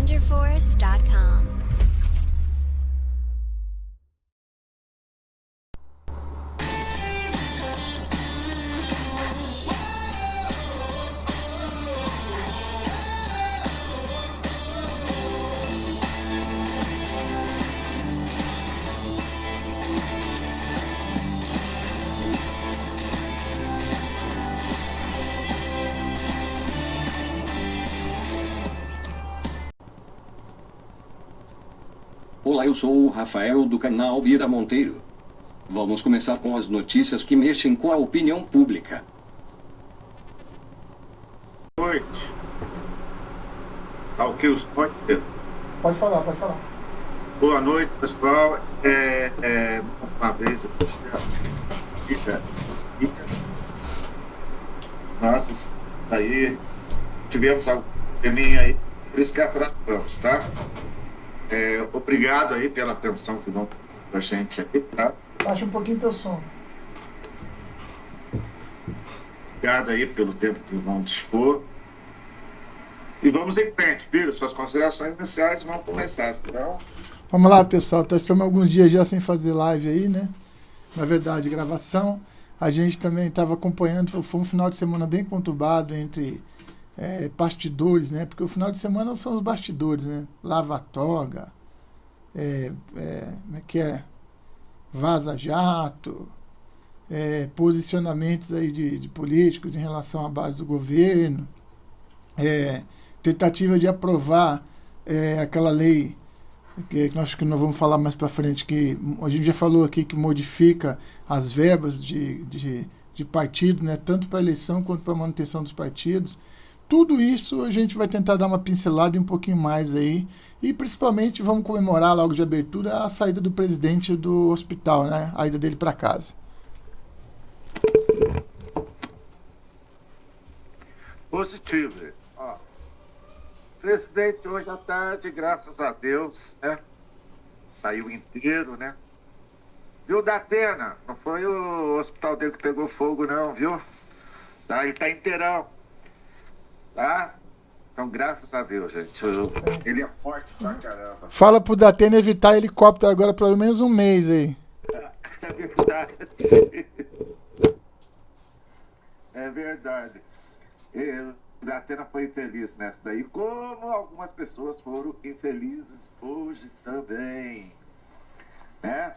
DefenderForce.com. Olá, eu sou o Rafael do canal Bira Monteiro. Vamos começar com as notícias que mexem com a opinião pública. Boa noite. Tá ok os pontos? Pode falar, pode falar. Boa noite, pessoal. Mais uma vez, nós aí tivemos algum probleminha aí, por isso que atrasamos, tá? Obrigado aí pela atenção que dão pra gente aqui, tá? Baixa um pouquinho teu som. Obrigado aí pelo tempo que vão dispor. E vamos em frente, Piro, suas considerações iniciais vão começar, senão... Vamos lá, pessoal. Nós estamos alguns dias já sem fazer live aí, né? Na verdade, gravação. A gente também estava acompanhando, foi um final de semana bem conturbado entre bastidores, né? Porque o final de semana são os bastidores, né? Lava-toga, como é que é? Vaza-jato, posicionamentos aí de políticos em relação à base do governo, tentativa de aprovar aquela lei que nós vamos falar mais para frente, que a gente já falou aqui, que modifica as verbas de partido, né? Tanto para a eleição quanto para a manutenção dos partidos. Tudo isso a gente vai tentar dar uma pincelada e um pouquinho mais aí. E principalmente vamos comemorar logo de abertura a saída do presidente do hospital, né? A ida dele para casa. Positivo. Ó, presidente hoje à tarde, graças a Deus, né? Saiu inteiro, né? Viu, Datena? Não foi o hospital dele que pegou fogo, não, viu? Tá, ele tá inteirão. Tá? Então, graças a Deus, gente. Ele é forte pra caramba. Fala pro Datena evitar helicóptero agora pelo menos um mês aí. É verdade. É verdade. O Datena foi infeliz nessa daí, como algumas pessoas foram infelizes hoje também. Né?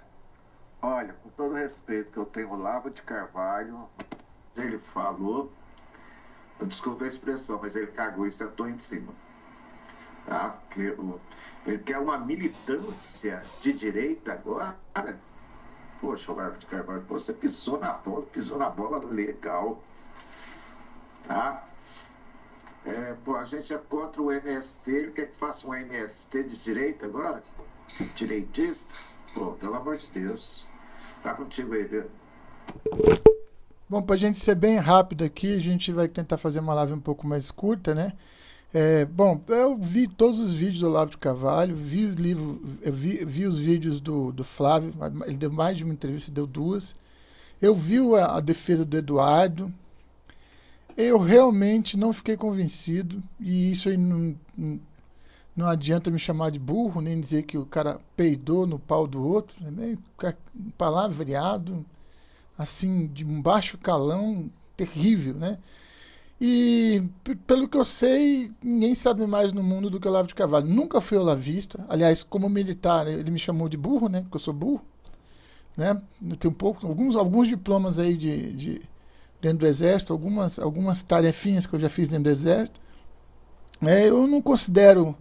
Olha, com todo o respeito que eu tenho ao Olavo de Carvalho, ele falou, desculpa a expressão, mas ele cagou e sentou em cima. Tá? Ele quer uma militância de direita agora. Poxa, Olavo de Carvalho, você pisou na bola legal. Tá? A gente é contra o MST, ele quer que faça um MST de direita agora? Direitista? Pô, pelo amor de Deus. Tá contigo aí, Pedro. Bom, para a gente ser bem rápido aqui, a gente vai tentar fazer uma live um pouco mais curta, né? Bom, eu vi todos os vídeos do Olavo de Carvalho, vi o livro, vi os vídeos do Flávio, ele deu mais de uma entrevista, deu duas. Eu vi a defesa do Eduardo. Eu realmente não fiquei convencido, e isso aí não adianta me chamar de burro, nem dizer que o cara peidou no pau do outro, né? Palavreado, assim, de um baixo calão, terrível, né? E, pelo que eu sei, ninguém sabe mais no mundo do que o Olavo de Carvalho. Nunca fui olavista, aliás, como militar, ele me chamou de burro, né? Porque eu sou burro, né? Eu tenho alguns diplomas aí dentro do Exército, algumas tarefinhas que eu já fiz dentro do Exército. Eu não considero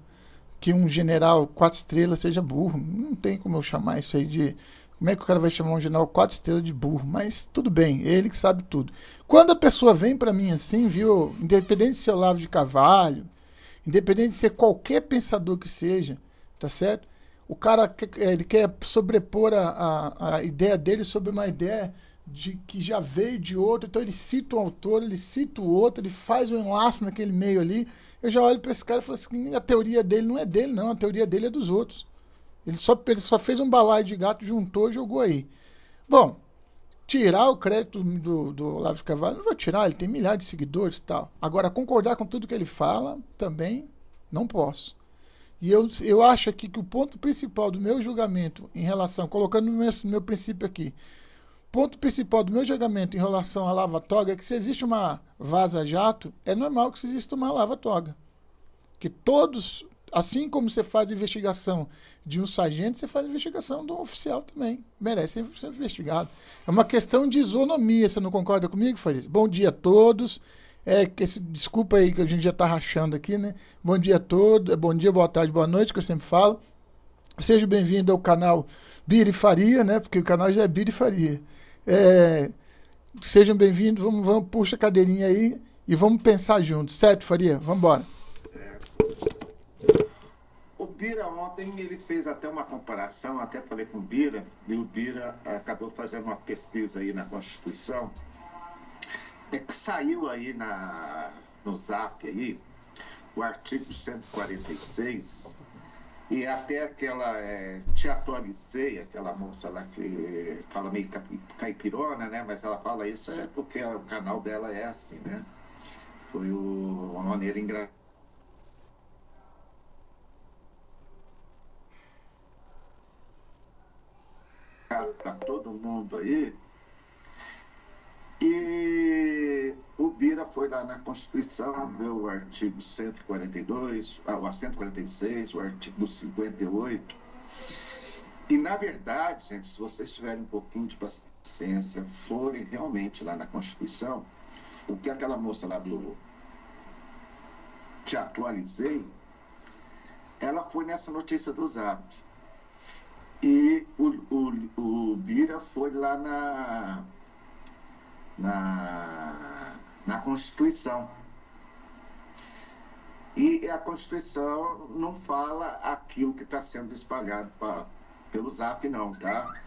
que um general 4 estrelas seja burro. Não tem como eu chamar isso aí de... Como é que o cara vai chamar um general 4 estrelas de burro? Mas tudo bem, ele que sabe tudo. Quando a pessoa vem para mim assim, viu, independente de ser Olavo de Carvalho, independente de ser qualquer pensador que seja, tá certo? O cara ele quer sobrepor a ideia dele sobre uma ideia que já veio de outro, então ele cita o autor, ele cita o outro, ele faz um enlace naquele meio ali. Eu já olho para esse cara e falo assim, a teoria dele não é dele, não, a teoria dele é dos outros. Ele só fez um balaio de gato, juntou e jogou aí. Bom, tirar o crédito do Olavo de Carvalho, não vou tirar, ele tem milhares de seguidores e tal. Agora, concordar com tudo que ele fala, também não posso. E eu acho aqui que o ponto principal do meu julgamento em relação, colocando no meu princípio aqui, ponto principal do meu julgamento em relação à lava-toga é que se existe uma vaza-jato, é normal que exista uma lava-toga. Que todos, assim como você faz investigação de um sargento, você faz investigação de um oficial também. Merece ser investigado. É uma questão de isonomia, você não concorda comigo, Farias? Bom dia a todos. Desculpa aí que a gente já está rachando aqui, né? Bom dia a todos, bom dia, boa tarde, boa noite, que eu sempre falo. Seja bem-vindo ao canal Bira e Faria, né? Porque o canal já é Bira e Faria. Sejam bem-vindos, vamos, puxa a cadeirinha aí e vamos pensar juntos, certo, Faria? Vamos embora. O Bira ontem ele fez até uma comparação, até falei com o Bira, e o Bira acabou fazendo uma pesquisa aí na Constituição, que saiu aí no Zap aí, o artigo 146, e até aquela, te atualizei, aquela moça lá que fala meio caipirona, né, mas ela fala isso porque o canal dela é assim, né, foi uma maneira engraçada para todo mundo aí. E o Bira foi lá na Constituição, viu o artigo 142, o 146, o artigo 58. E, na verdade, gente, se vocês tiverem um pouquinho de paciência, forem realmente lá na Constituição, o que aquela moça lá do Te Atualizei, ela foi nessa notícia do Zap. E o Bira foi lá na Constituição. E a Constituição não fala aquilo que está sendo espalhado pelo Zap, não, tá?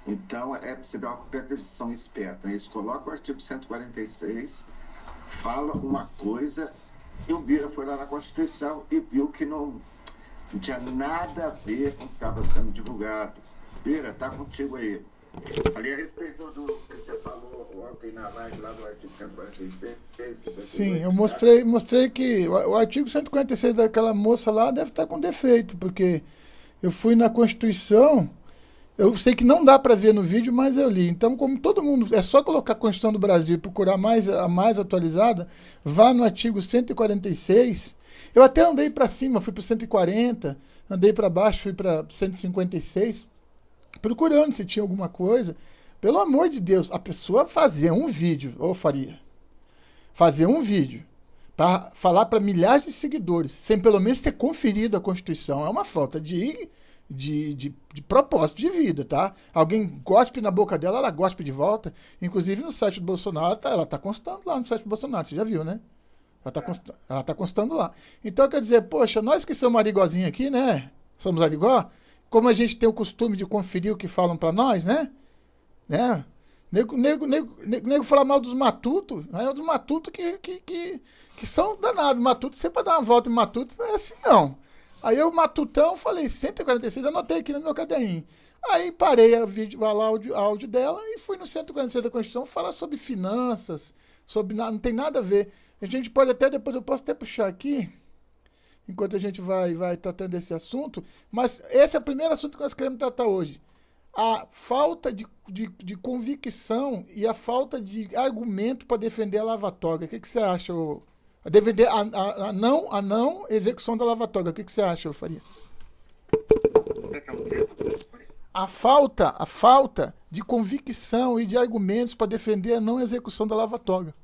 Então, é para você dar uma competição esperta. Eles colocam o artigo 146, fala uma coisa, e o Bira foi lá na Constituição e viu que não tinha nada a ver com o que estava sendo divulgado. Bira, tá contigo aí. Ali a respeito do que você falou ontem na live lá do artigo 146. Sim, eu mostrei que o artigo 146 daquela moça lá deve estar com defeito, porque eu fui na Constituição, eu sei que não dá para ver no vídeo, mas eu li. Então, como todo mundo, é só colocar a Constituição do Brasil e procurar a mais atualizada, vá no artigo 146. Eu até andei para cima, fui para 140, andei para baixo, fui para 156, procurando se tinha alguma coisa. Pelo amor de Deus, a pessoa fazer um vídeo, ou faria, fazer um vídeo para falar para milhares de seguidores, sem pelo menos ter conferido a Constituição, é uma falta de propósito de vida, tá? Alguém gospe na boca dela, ela gospe de volta. Inclusive no site do Bolsonaro, ela tá constando lá no site do Bolsonaro, você já viu, né? Ela tá constando lá. Então, quer dizer, poxa, nós que somos arigozinho aqui, né? Somos arigó, como a gente tem o costume de conferir o que falam para nós, né? Nego fala mal dos matutos, né? Dos matutos que são danados. Matuto, você para dar uma volta em matuto, não é assim não. Aí eu, matutão, falei, 146, anotei aqui no meu caderninho. Aí parei o áudio dela e fui no 146 da Constituição falar sobre finanças, não tem nada a ver. A gente pode até, depois eu posso até puxar aqui, enquanto a gente vai tratando desse assunto, mas esse é o primeiro assunto que nós queremos tratar hoje. A falta de convicção e a falta de argumento para defender a lava-toga. O que você acha? Defender a não execução da lava-toga. O que você acha, Faria? A falta de convicção e de argumentos para defender a não execução da lava-toga.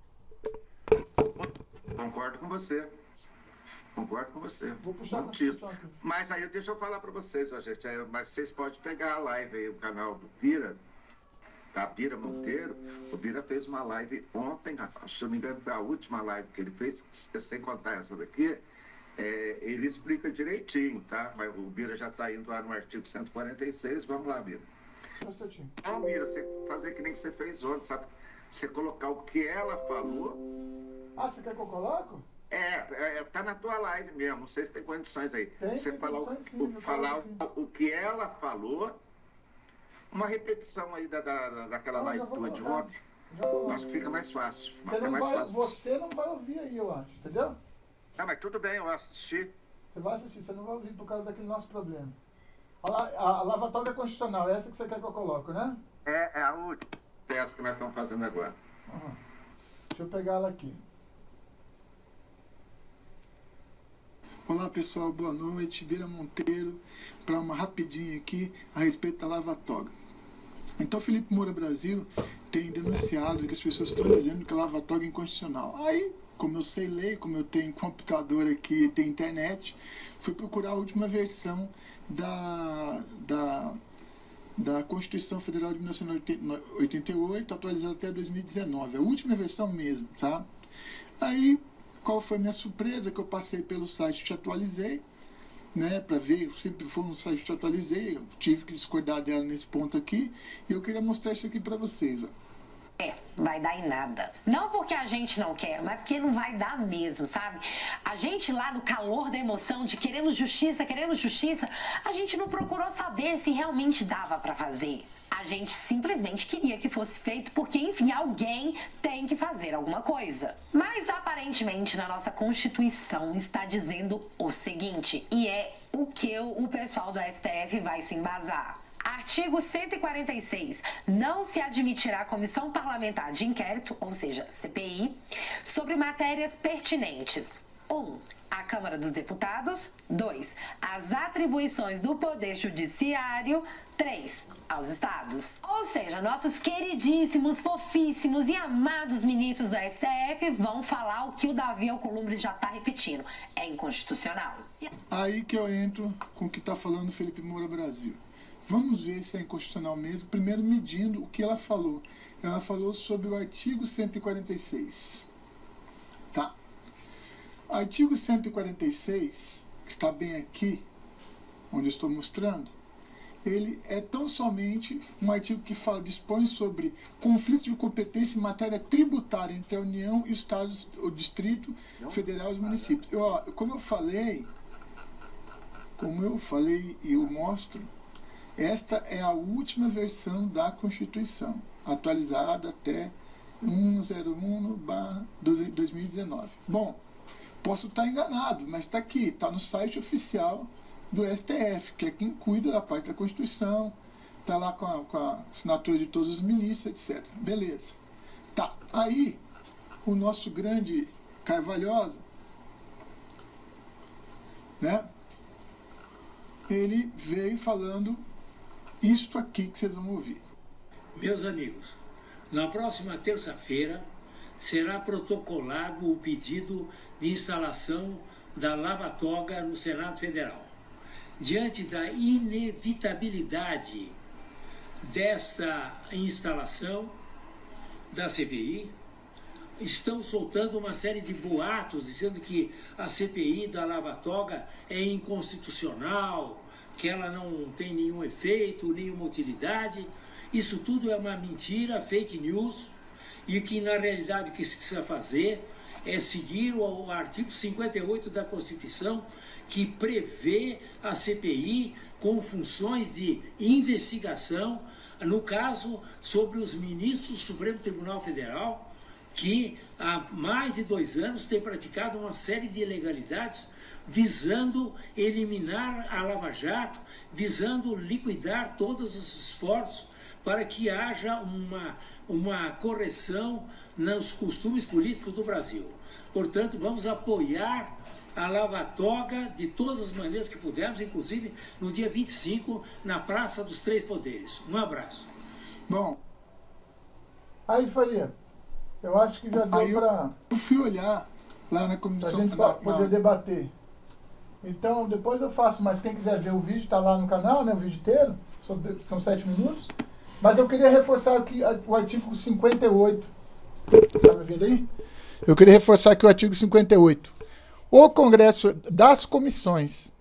Concordo com você. Vou puxar aqui. Mas aí deixa eu falar para vocês, gente. Mas vocês podem pegar a live aí, o canal do Bira, da Bira Monteiro. O Bira fez uma live ontem, se não me engano foi a última live que ele fez, sem contar essa daqui. Ele explica direitinho, tá? Mas o Bira já está indo lá no artigo 146. Vamos lá, Bira. Então, Bira, você fazer que nem você fez ontem, sabe? Você colocar o que ela falou. Ah, você quer que eu coloco? Tá na tua live mesmo, não sei se tem condições aí. Você falar o que ela falou, uma repetição aí daquela live tua de ontem. Acho que fica mais fácil. Você não vai ouvir aí, eu acho, entendeu? Mas tudo bem, eu assisti. Você vai assistir, você não vai ouvir por causa daquele nosso problema. Olha lá, a lavatória constitucional, essa que você quer que eu coloque, né? É a última teste que nós estamos fazendo agora. Uhum. Deixa eu pegar ela aqui. Olá pessoal, boa noite. Bira Monteiro, para uma rapidinha aqui a respeito da lavatória. Então, Felipe Moura Brasil tem denunciado que as pessoas estão dizendo que a lavatória é inconstitucional. Aí, como eu sei ler, como eu tenho computador aqui e tenho internet, fui procurar a última versão da Constituição Federal de 1988, atualizada até 2019. A última versão mesmo, tá? Aí, qual foi a minha surpresa? Que eu passei pelo site, te atualizei, né, para ver, eu sempre fui no site, te atualizei, eu tive que discordar dela nesse ponto aqui, e eu queria mostrar isso aqui para vocês, ó. Vai dar em nada. Não porque a gente não quer, mas porque não vai dar mesmo, sabe? A gente lá no calor da emoção de queremos justiça, a gente não procurou saber se realmente dava pra fazer. A gente simplesmente queria que fosse feito porque, enfim, alguém tem que fazer alguma coisa. Mas aparentemente na nossa Constituição está dizendo o seguinte, e é o que o pessoal do STF vai se embasar. Artigo 146. Não se admitirá comissão parlamentar de inquérito, ou seja, CPI, sobre matérias pertinentes. 1. A Câmara dos Deputados. 2. As atribuições do Poder Judiciário. 3. Aos Estados. Ou seja, nossos queridíssimos, fofíssimos e amados ministros do STF vão falar o que o Davi Alcolumbre já está repetindo. É inconstitucional. Aí que eu entro com o que está falando o Felipe Moura Brasil. Vamos ver se é inconstitucional mesmo, primeiro medindo o que ela falou. Ela falou sobre o artigo 146. Tá. Artigo 146, que está bem aqui, onde eu estou mostrando, ele é tão somente um artigo que dispõe sobre conflito de competência em matéria tributária entre a União, Estados, o Distrito Federal e os municípios. Como eu falei e eu mostro, esta é a última versão da Constituição, atualizada até 101/2019. Bom, posso estar enganado, mas está aqui, está no site oficial do STF, que é quem cuida da parte da Constituição, está lá com a assinatura de todos os ministros, etc. Beleza. Tá, aí o nosso grande Carvalhosa, né, ele veio falando isto aqui que vocês vão ouvir. Meus amigos, na próxima terça-feira será protocolado o pedido de instalação da lava-toga no Senado Federal. Diante da inevitabilidade desta instalação da CPI, estão soltando uma série de boatos dizendo que a CPI da lava-toga é inconstitucional, que ela não tem nenhum efeito, nenhuma utilidade. Isso tudo é uma mentira, fake news, e que na realidade o que se precisa fazer é seguir o artigo 58 da Constituição, que prevê a CPI com funções de investigação, no caso, sobre os ministros do Supremo Tribunal Federal, que há mais de 2 anos têm praticado uma série de ilegalidades visando eliminar a Lava Jato, visando liquidar todos os esforços para que haja uma correção nos costumes políticos do Brasil. Portanto, vamos apoiar a lava-toga de todas as maneiras que pudermos, inclusive no dia 25, na Praça dos Três Poderes. Um abraço. Bom, aí Faria, eu acho que já deu para... Eu fui olhar lá na comissão... Para a gente poder debater. Então, depois eu faço, mas quem quiser ver o vídeo, está lá no canal, né, o vídeo inteiro, são 7 minutos. Mas eu queria reforçar aqui o artigo 58. Está me vendo aí? Eu queria reforçar aqui o artigo 58. O Congresso das Comissões,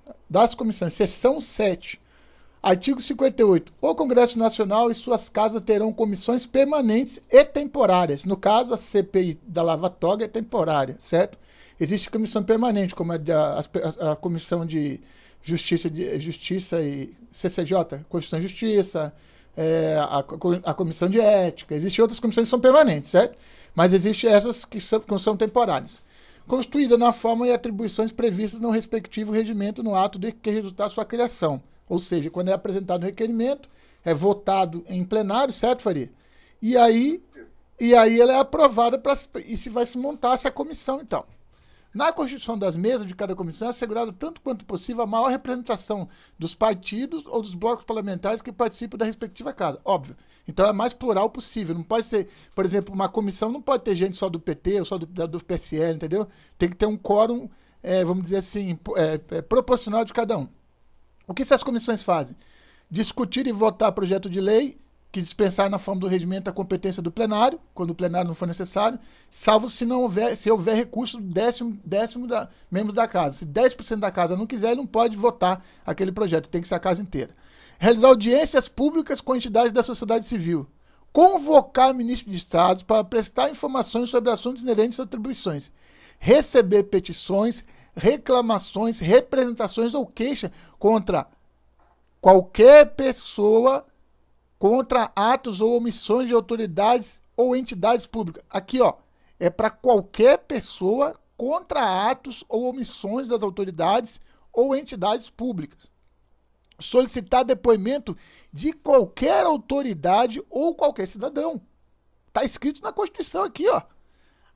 seção 7, artigo 58. O Congresso Nacional e suas casas terão comissões permanentes e temporárias. No caso, a CPI da lava-toga é temporária, certo? Existe comissão permanente, como a Comissão de Justiça e CCJ, Constituição e Justiça, a Comissão de Ética. Existem outras comissões que são permanentes, certo? Mas existem essas que são temporárias. constituída na forma e atribuições previstas no respectivo regimento no ato de que resultar sua criação. Ou seja, quando é apresentado o requerimento, é votado em plenário, certo, Faria? E aí ela é aprovada e se vai se montar essa comissão, então. Na constituição das mesas de cada comissão é assegurada tanto quanto possível a maior representação dos partidos ou dos blocos parlamentares que participam da respectiva casa. Óbvio. Então é mais plural possível. Não pode ser, por exemplo, uma comissão não pode ter gente só do PT ou só do PSL, entendeu? Tem que ter um quórum, vamos dizer assim, proporcional de cada um. O que essas comissões fazem? Discutir e votar projeto de lei que dispensar na forma do regimento a competência do plenário, quando o plenário não for necessário, salvo se houver recurso do décimo membros da casa. Se 10% da casa não quiser, ele não pode votar aquele projeto, tem que ser a casa inteira. Realizar audiências públicas com entidades da sociedade civil. Convocar ministro de Estado para prestar informações sobre assuntos inerentes às atribuições. Receber petições, reclamações, representações ou queixa contra qualquer pessoa, contra atos ou omissões de autoridades ou entidades públicas. Aqui, ó, é para qualquer pessoa contra atos ou omissões das autoridades ou entidades públicas. Solicitar depoimento de qualquer autoridade ou qualquer cidadão. Está escrito na Constituição aqui, ó.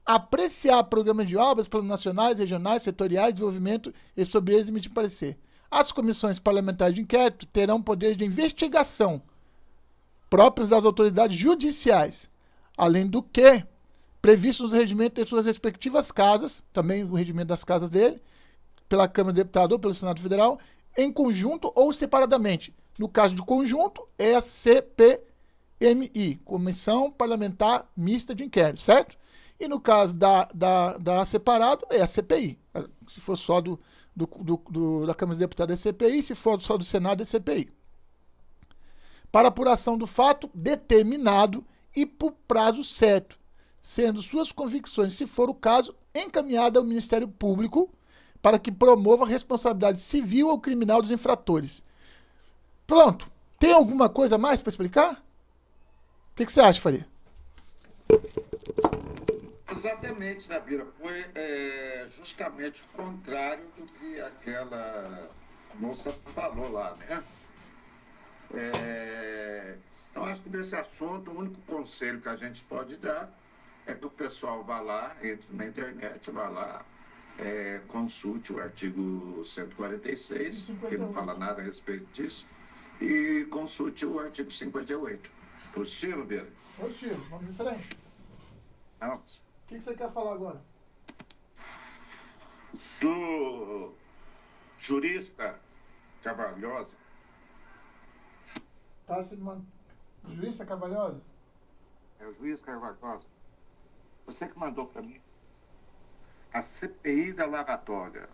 Apreciar programas de obras, planos nacionais, regionais, setoriais, desenvolvimento e sobre eles emitir parecer. As comissões parlamentares de inquérito terão poderes de investigação próprios das autoridades judiciais, além do que, previstos no regimento de suas respectivas casas, também o regimento das casas dele, pela Câmara de Deputados ou pelo Senado Federal, em conjunto ou separadamente. No caso de conjunto, é a CPMI, Comissão Parlamentar Mista de Inquérito, certo? E no caso da separado, é a CPI. Se for só da Câmara de Deputados, é CPI, se for só do Senado, é CPI. Para apuração do fato determinado e por prazo certo, sendo suas convicções, se for o caso, encaminhada ao Ministério Público para que promova a responsabilidade civil ou criminal dos infratores. Pronto. Tem alguma coisa a mais para explicar? O que você acha, Faria? Exatamente, Nabira. Foi justamente o contrário do que aquela moça falou lá, né? Então, acho que nesse assunto, o único conselho que a gente pode dar é que o pessoal vá lá, entre na internet, vá lá, consulte o artigo 146, que não fala nada a respeito disso, e consulte o artigo 58. Positivo, Bira? Positivo, vamos em frente. Não. O que você quer falar agora? Do jurista Cavalhosa. Jurista Cavalhosa? É o juiz Carvalhosa. Você que mandou para mim. A CPI da Lava Toga.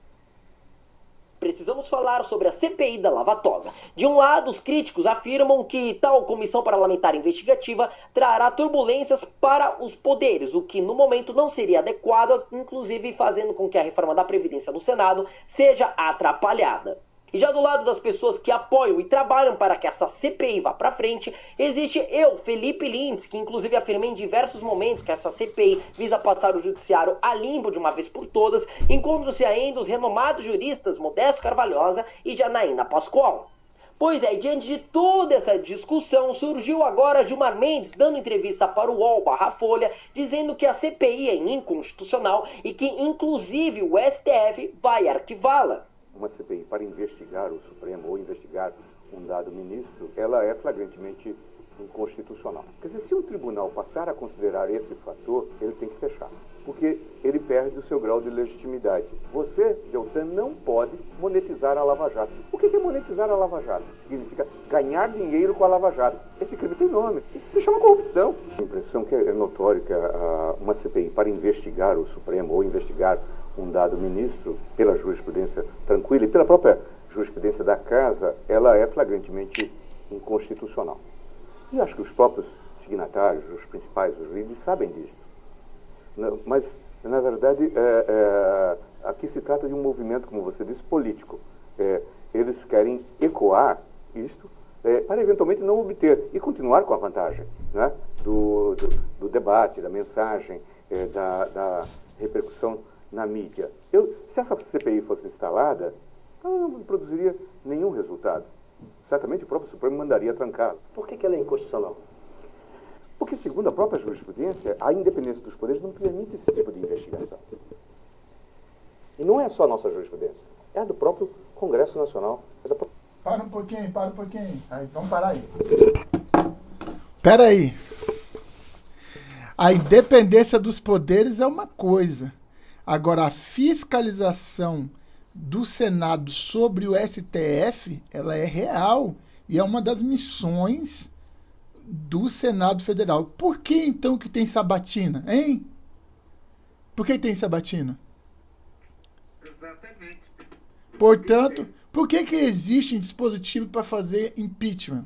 Precisamos falar sobre a CPI da Lava Toga. De um lado, os críticos afirmam que tal comissão parlamentar investigativa trará turbulências para os poderes, o que no momento não seria adequado, inclusive fazendo com que a reforma da Previdência no Senado seja atrapalhada. E já do lado das pessoas que apoiam e trabalham para que essa CPI vá para frente, existe eu, Felipe Lintz, que inclusive afirmei em diversos momentos que essa CPI visa passar o judiciário a limpo de uma vez por todas, encontram-se ainda os renomados juristas Modesto Carvalhosa e Janaína Pascoal. Pois é, diante de toda essa discussão, surgiu agora Gilmar Mendes dando entrevista para o UOL/Folha, dizendo que a CPI é inconstitucional e que inclusive o STF vai arquivá-la. Uma CPI para investigar o Supremo ou investigar um dado ministro, ela é flagrantemente inconstitucional. Quer dizer, se um tribunal passar a considerar esse fator, ele tem que fechar, porque ele perde o seu grau de legitimidade. Você, Deltan, não pode monetizar a Lava Jato. O que é monetizar a Lava Jato? Significa ganhar dinheiro com a Lava Jato. Esse crime tem nome. Isso se chama corrupção. A impressão que é notória que uma CPI para investigar o Supremo ou investigar um dado ministro, pela jurisprudência tranquila e pela própria jurisprudência da Casa, ela é flagrantemente inconstitucional. E acho que os próprios signatários, os principais, os líderes, sabem disso. Mas, na verdade, aqui se trata de um movimento, como você disse, político. Eles querem ecoar isto para eventualmente não obter e continuar com a vantagem, né, do debate, da mensagem, da repercussão na mídia. Se essa CPI fosse instalada, ela não produziria nenhum resultado. Certamente o próprio Supremo mandaria trancá-la. Por que ela é inconstitucional? Porque, segundo a própria jurisprudência, a independência dos poderes não permite esse tipo de investigação. E não é só a nossa jurisprudência, é a do próprio Congresso Nacional. Para um pouquinho. Aí, vamos parar aí. Pera aí. A independência dos poderes é uma coisa. Agora, a fiscalização do Senado sobre o STF, ela é real. E é uma das missões do Senado Federal. Por que, então, que tem sabatina, hein? Por que tem sabatina? Exatamente. Portanto, por que existe um dispositivo para fazer impeachment?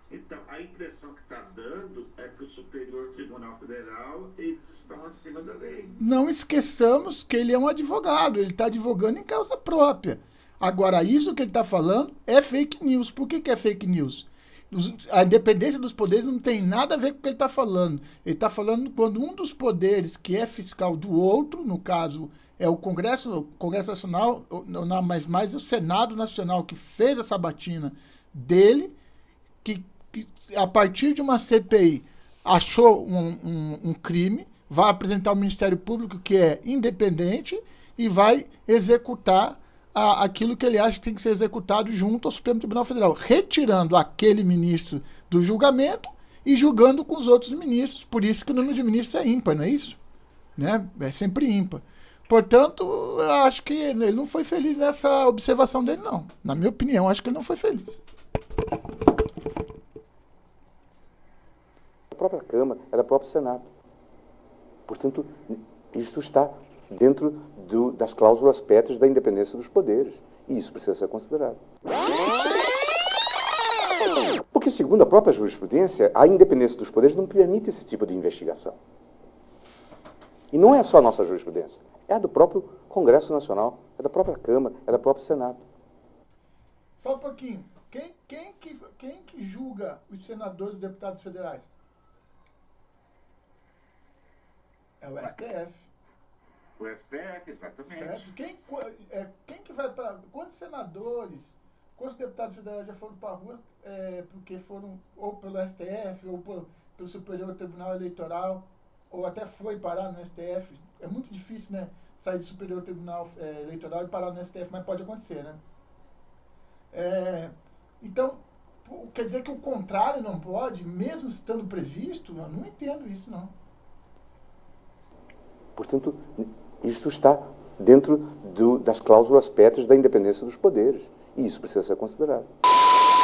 Então, a impressão que está dando é que o Superior Tribunal Federal, eles estão acima da lei. Não esqueçamos que ele é um advogado, ele está advogando em causa própria. Agora, isso que ele está falando é fake news. Por que é fake news? A independência dos poderes não tem nada a ver com o que ele está falando. Ele está falando quando um dos poderes que é fiscal do outro, no caso é o Congresso Nacional, não, mas mais o Senado Nacional, que fez a sabatina dele, que a partir de uma CPI achou um crime, vai apresentar ao Ministério Público, que é independente, e vai executar aquilo que ele acha que tem que ser executado junto ao Supremo Tribunal Federal, retirando aquele ministro do julgamento e julgando com os outros ministros. Por isso que o número de ministros é ímpar, não é isso? Né? É sempre ímpar. Portanto, eu acho que ele não foi feliz nessa observação dele, não. Na minha opinião, acho que ele não foi feliz. A própria Câmara é da própria Senado. Portanto, isso está dentro das cláusulas pétreas da independência dos poderes. E isso precisa ser considerado. Porque, segundo a própria jurisprudência, a independência dos poderes não permite esse tipo de investigação. E não é só a nossa jurisprudência, é a do próprio Congresso Nacional, é da própria Câmara, é da própria Senado. Só um pouquinho. Quem que julga os senadores e deputados federais? É o STF. O STF, exatamente. Certo? Quem que vai para... Quantos senadores, quantos deputados federais já foram para a rua porque foram ou pelo STF ou pelo Superior Tribunal Eleitoral, ou até foi parar no STF? É muito difícil, né? Sair do Superior Tribunal Eleitoral e parar no STF, mas pode acontecer, né? Então, quer dizer que o contrário não pode, mesmo estando previsto? Eu não entendo isso, não. Portanto, isso está dentro das cláusulas pétreas da independência dos poderes. E isso precisa ser considerado.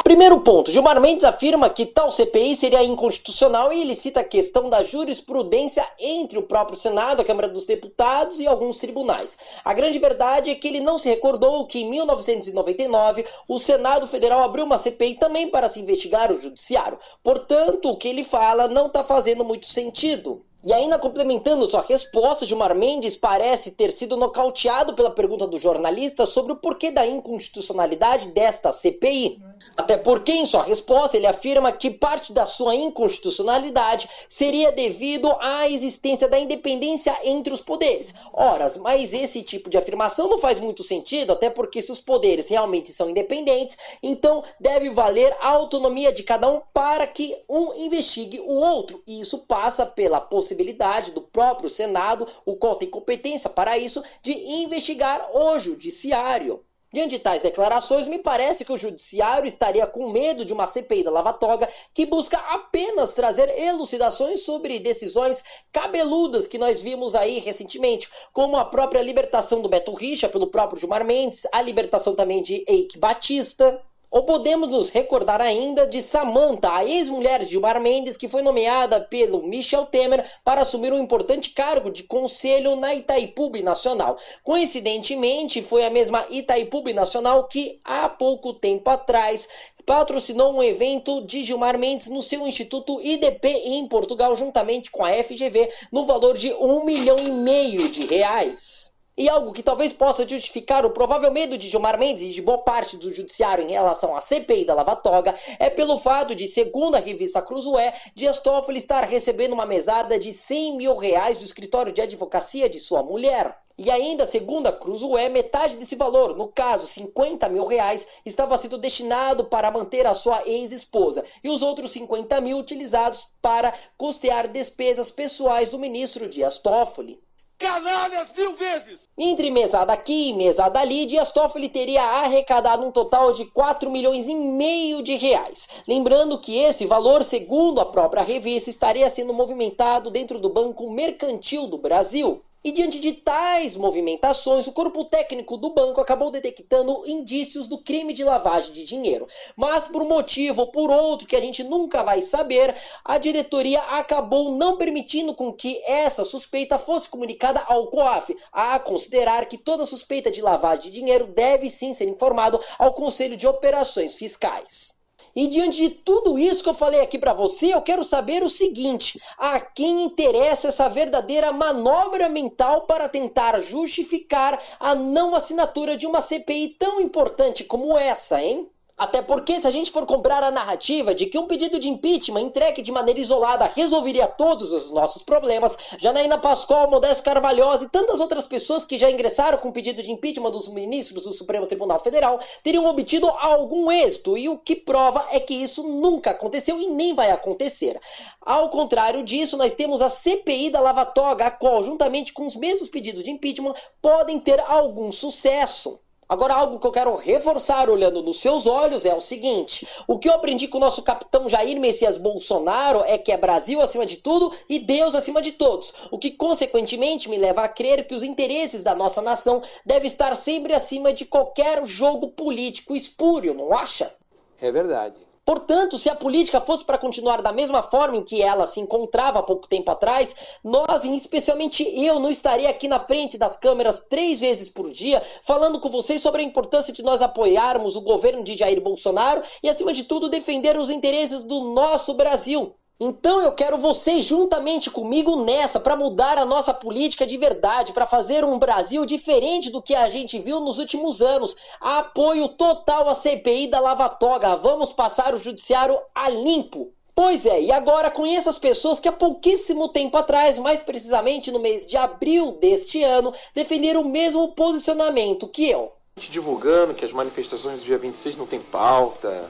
Primeiro ponto, Gilmar Mendes afirma que tal CPI seria inconstitucional e ele cita a questão da jurisprudência entre o próprio Senado, a Câmara dos Deputados e alguns tribunais. A grande verdade é que ele não se recordou que em 1999 o Senado Federal abriu uma CPI também para se investigar o Judiciário. Portanto, o que ele fala não está fazendo muito sentido. E ainda complementando sua resposta, Gilmar Mendes parece ter sido nocauteado pela pergunta do jornalista sobre o porquê da inconstitucionalidade desta CPI. Até porque, em sua resposta, ele afirma que parte da sua inconstitucionalidade seria devido à existência da independência entre os poderes. Ora, mas esse tipo de afirmação não faz muito sentido, até porque se os poderes realmente são independentes, então deve valer a autonomia de cada um para que um investigue o outro. E isso passa pela possibilidade do próprio Senado, o qual tem competência para isso, de investigar o Judiciário. Diante de tais declarações, me parece que o Judiciário estaria com medo de uma CPI da Lava Toga que busca apenas trazer elucidações sobre decisões cabeludas que nós vimos aí recentemente, como a própria libertação do Beto Richa pelo próprio Gilmar Mendes, a libertação também de Eike Batista. Ou podemos nos recordar ainda de Samantha, a ex-mulher de Gilmar Mendes, que foi nomeada pelo Michel Temer para assumir um importante cargo de conselho na Itaipu Binacional. Coincidentemente, foi a mesma Itaipu Binacional que, há pouco tempo atrás, patrocinou um evento de Gilmar Mendes no seu Instituto IDP em Portugal, juntamente com a FGV, no valor de R$1,5 milhão. E algo que talvez possa justificar o provável medo de Gilmar Mendes e de boa parte do judiciário em relação à CPI da Lava Toga é pelo fato de, segundo a revista Cruzoé, Dias Toffoli estar recebendo uma mesada de R$100 mil do escritório de advocacia de sua mulher. E ainda, segundo a Cruzoé, metade desse valor, no caso R$50 mil, estava sendo destinado para manter a sua ex-esposa e os outros 50 mil utilizados para custear despesas pessoais do ministro Dias Toffoli. Canalhas 1000 vezes! Entre mesada aqui e mesada ali, Dias Toffoli teria arrecadado um total de R$4,5 milhões. Lembrando que esse valor, segundo a própria revista, estaria sendo movimentado dentro do Banco Mercantil do Brasil. E diante de tais movimentações, o corpo técnico do banco acabou detectando indícios do crime de lavagem de dinheiro. Mas por um motivo ou por outro que a gente nunca vai saber, a diretoria acabou não permitindo com que essa suspeita fosse comunicada ao COAF, a considerar que toda suspeita de lavagem de dinheiro deve sim ser informado ao Conselho de Operações Fiscais. E diante de tudo isso que eu falei aqui para você, eu quero saber o seguinte: a quem interessa essa verdadeira manobra mental para tentar justificar a não assinatura de uma CPI tão importante como essa, hein? Até porque se a gente for comprar a narrativa de que um pedido de impeachment entregue de maneira isolada resolveria todos os nossos problemas, Janaína Pascoal, Modesto Carvalhosa e tantas outras pessoas que já ingressaram com pedido de impeachment dos ministros do Supremo Tribunal Federal teriam obtido algum êxito, e o que prova é que isso nunca aconteceu e nem vai acontecer. Ao contrário disso, nós temos a CPI da Lava Toga, a qual, juntamente com os mesmos pedidos de impeachment, podem ter algum sucesso. Agora, algo que eu quero reforçar olhando nos seus olhos é o seguinte: o que eu aprendi com o nosso capitão Jair Messias Bolsonaro é que é Brasil acima de tudo e Deus acima de todos, o que consequentemente me leva a crer que os interesses da nossa nação devem estar sempre acima de qualquer jogo político espúrio, não acha? É verdade. Portanto, se a política fosse para continuar da mesma forma em que ela se encontrava há pouco tempo atrás, nós, e especialmente eu, não estaria aqui na frente das câmeras 3 vezes por dia falando com vocês sobre a importância de nós apoiarmos o governo de Jair Bolsonaro e, acima de tudo, defender os interesses do nosso Brasil. Então eu quero vocês juntamente comigo nessa, para mudar a nossa política de verdade, para fazer um Brasil diferente do que a gente viu nos últimos anos. Apoio total à CPI da Lava Toga. Vamos passar o judiciário a limpo. Pois é, e agora conheço as pessoas que há pouquíssimo tempo atrás, mais precisamente no mês de abril deste ano, defenderam o mesmo posicionamento que eu. Divulgando que as manifestações do dia 26 não tem pauta,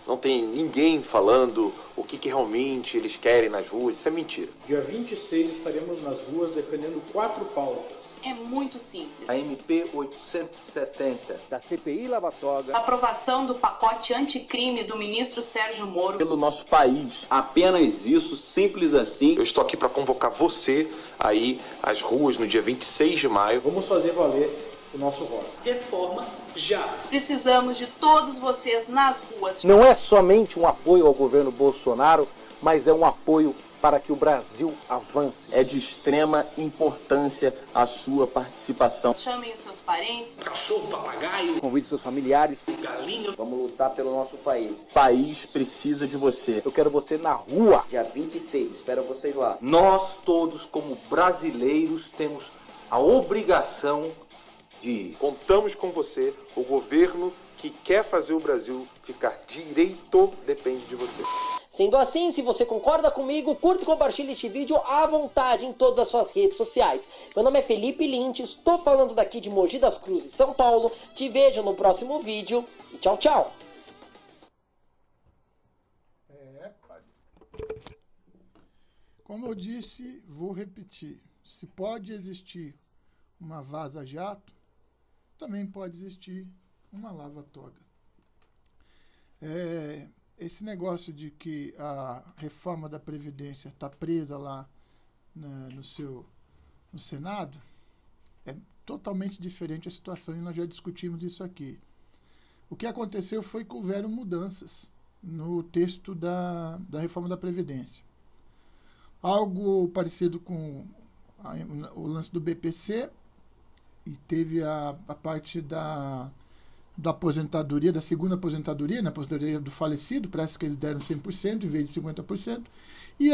não tem ninguém falando o que realmente eles querem nas ruas. Isso é mentira. Dia 26 estaremos nas ruas defendendo 4 pautas. É muito simples. A MP 870 da CPI Lava Toga. A aprovação do pacote anticrime do ministro Sérgio Moro. Pelo nosso país. Apenas isso, simples assim. Eu estou aqui para convocar você aí às ruas no dia 26 de maio. Vamos fazer valer o nosso voto. Reforma já. Precisamos de todos vocês nas ruas. Não é somente um apoio ao governo Bolsonaro, mas é um apoio para que o Brasil avance. É de extrema importância a sua participação. Chamem os seus parentes. Cachorro, papagaio. Convide seus familiares. Galinha. Vamos lutar pelo nosso país. O país precisa de você. Eu quero você na rua. Dia 26, espero vocês lá. Nós todos, como brasileiros, temos a obrigação de... Contamos com você, o governo que quer fazer o Brasil ficar direito depende de você. Sendo assim, se você concorda comigo, curta e compartilhe este vídeo à vontade em todas as suas redes sociais. Meu nome é Felipe Lint, estou falando daqui de Mogi das Cruzes, São Paulo. Te vejo no próximo vídeo e tchau, tchau! Como eu disse, vou repetir. Se pode existir uma vaza-jato, também pode existir uma lava-toga. Esse negócio de que a reforma da Previdência está presa lá no Senado é totalmente diferente a situação e nós já discutimos isso aqui. O que aconteceu foi que houveram mudanças no texto da reforma da Previdência. Algo parecido com o lance do BPC, e teve a parte da aposentadoria, da segunda aposentadoria, na aposentadoria do falecido, parece que eles deram 100% em vez de 50%, e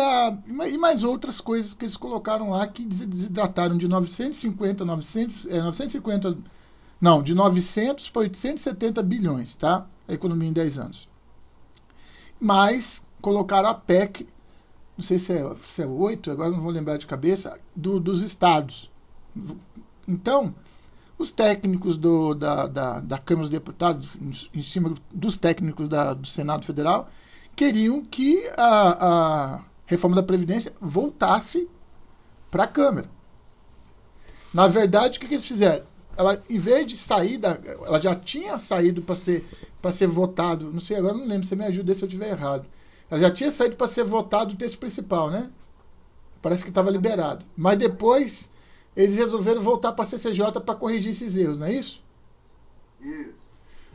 mais outras coisas que eles colocaram lá que desidrataram de 950 para 870 bilhões, tá? A economia em 10 anos. Mas colocaram a PEC, não sei se é 8, agora não vou lembrar de cabeça, dos estados. Então, os técnicos da Câmara dos Deputados, em cima dos técnicos do Senado Federal, queriam que a reforma da Previdência voltasse para a Câmara. Na verdade, o que eles fizeram? Ela, em vez de sair ela já tinha saído para ser votado, não sei, agora não lembro, você me ajuda se eu estiver errado. Ela já tinha saído para ser votado o texto principal, né? Parece que estava liberado. Mas depois eles resolveram voltar para a CCJ para corrigir esses erros, não é isso? Isso.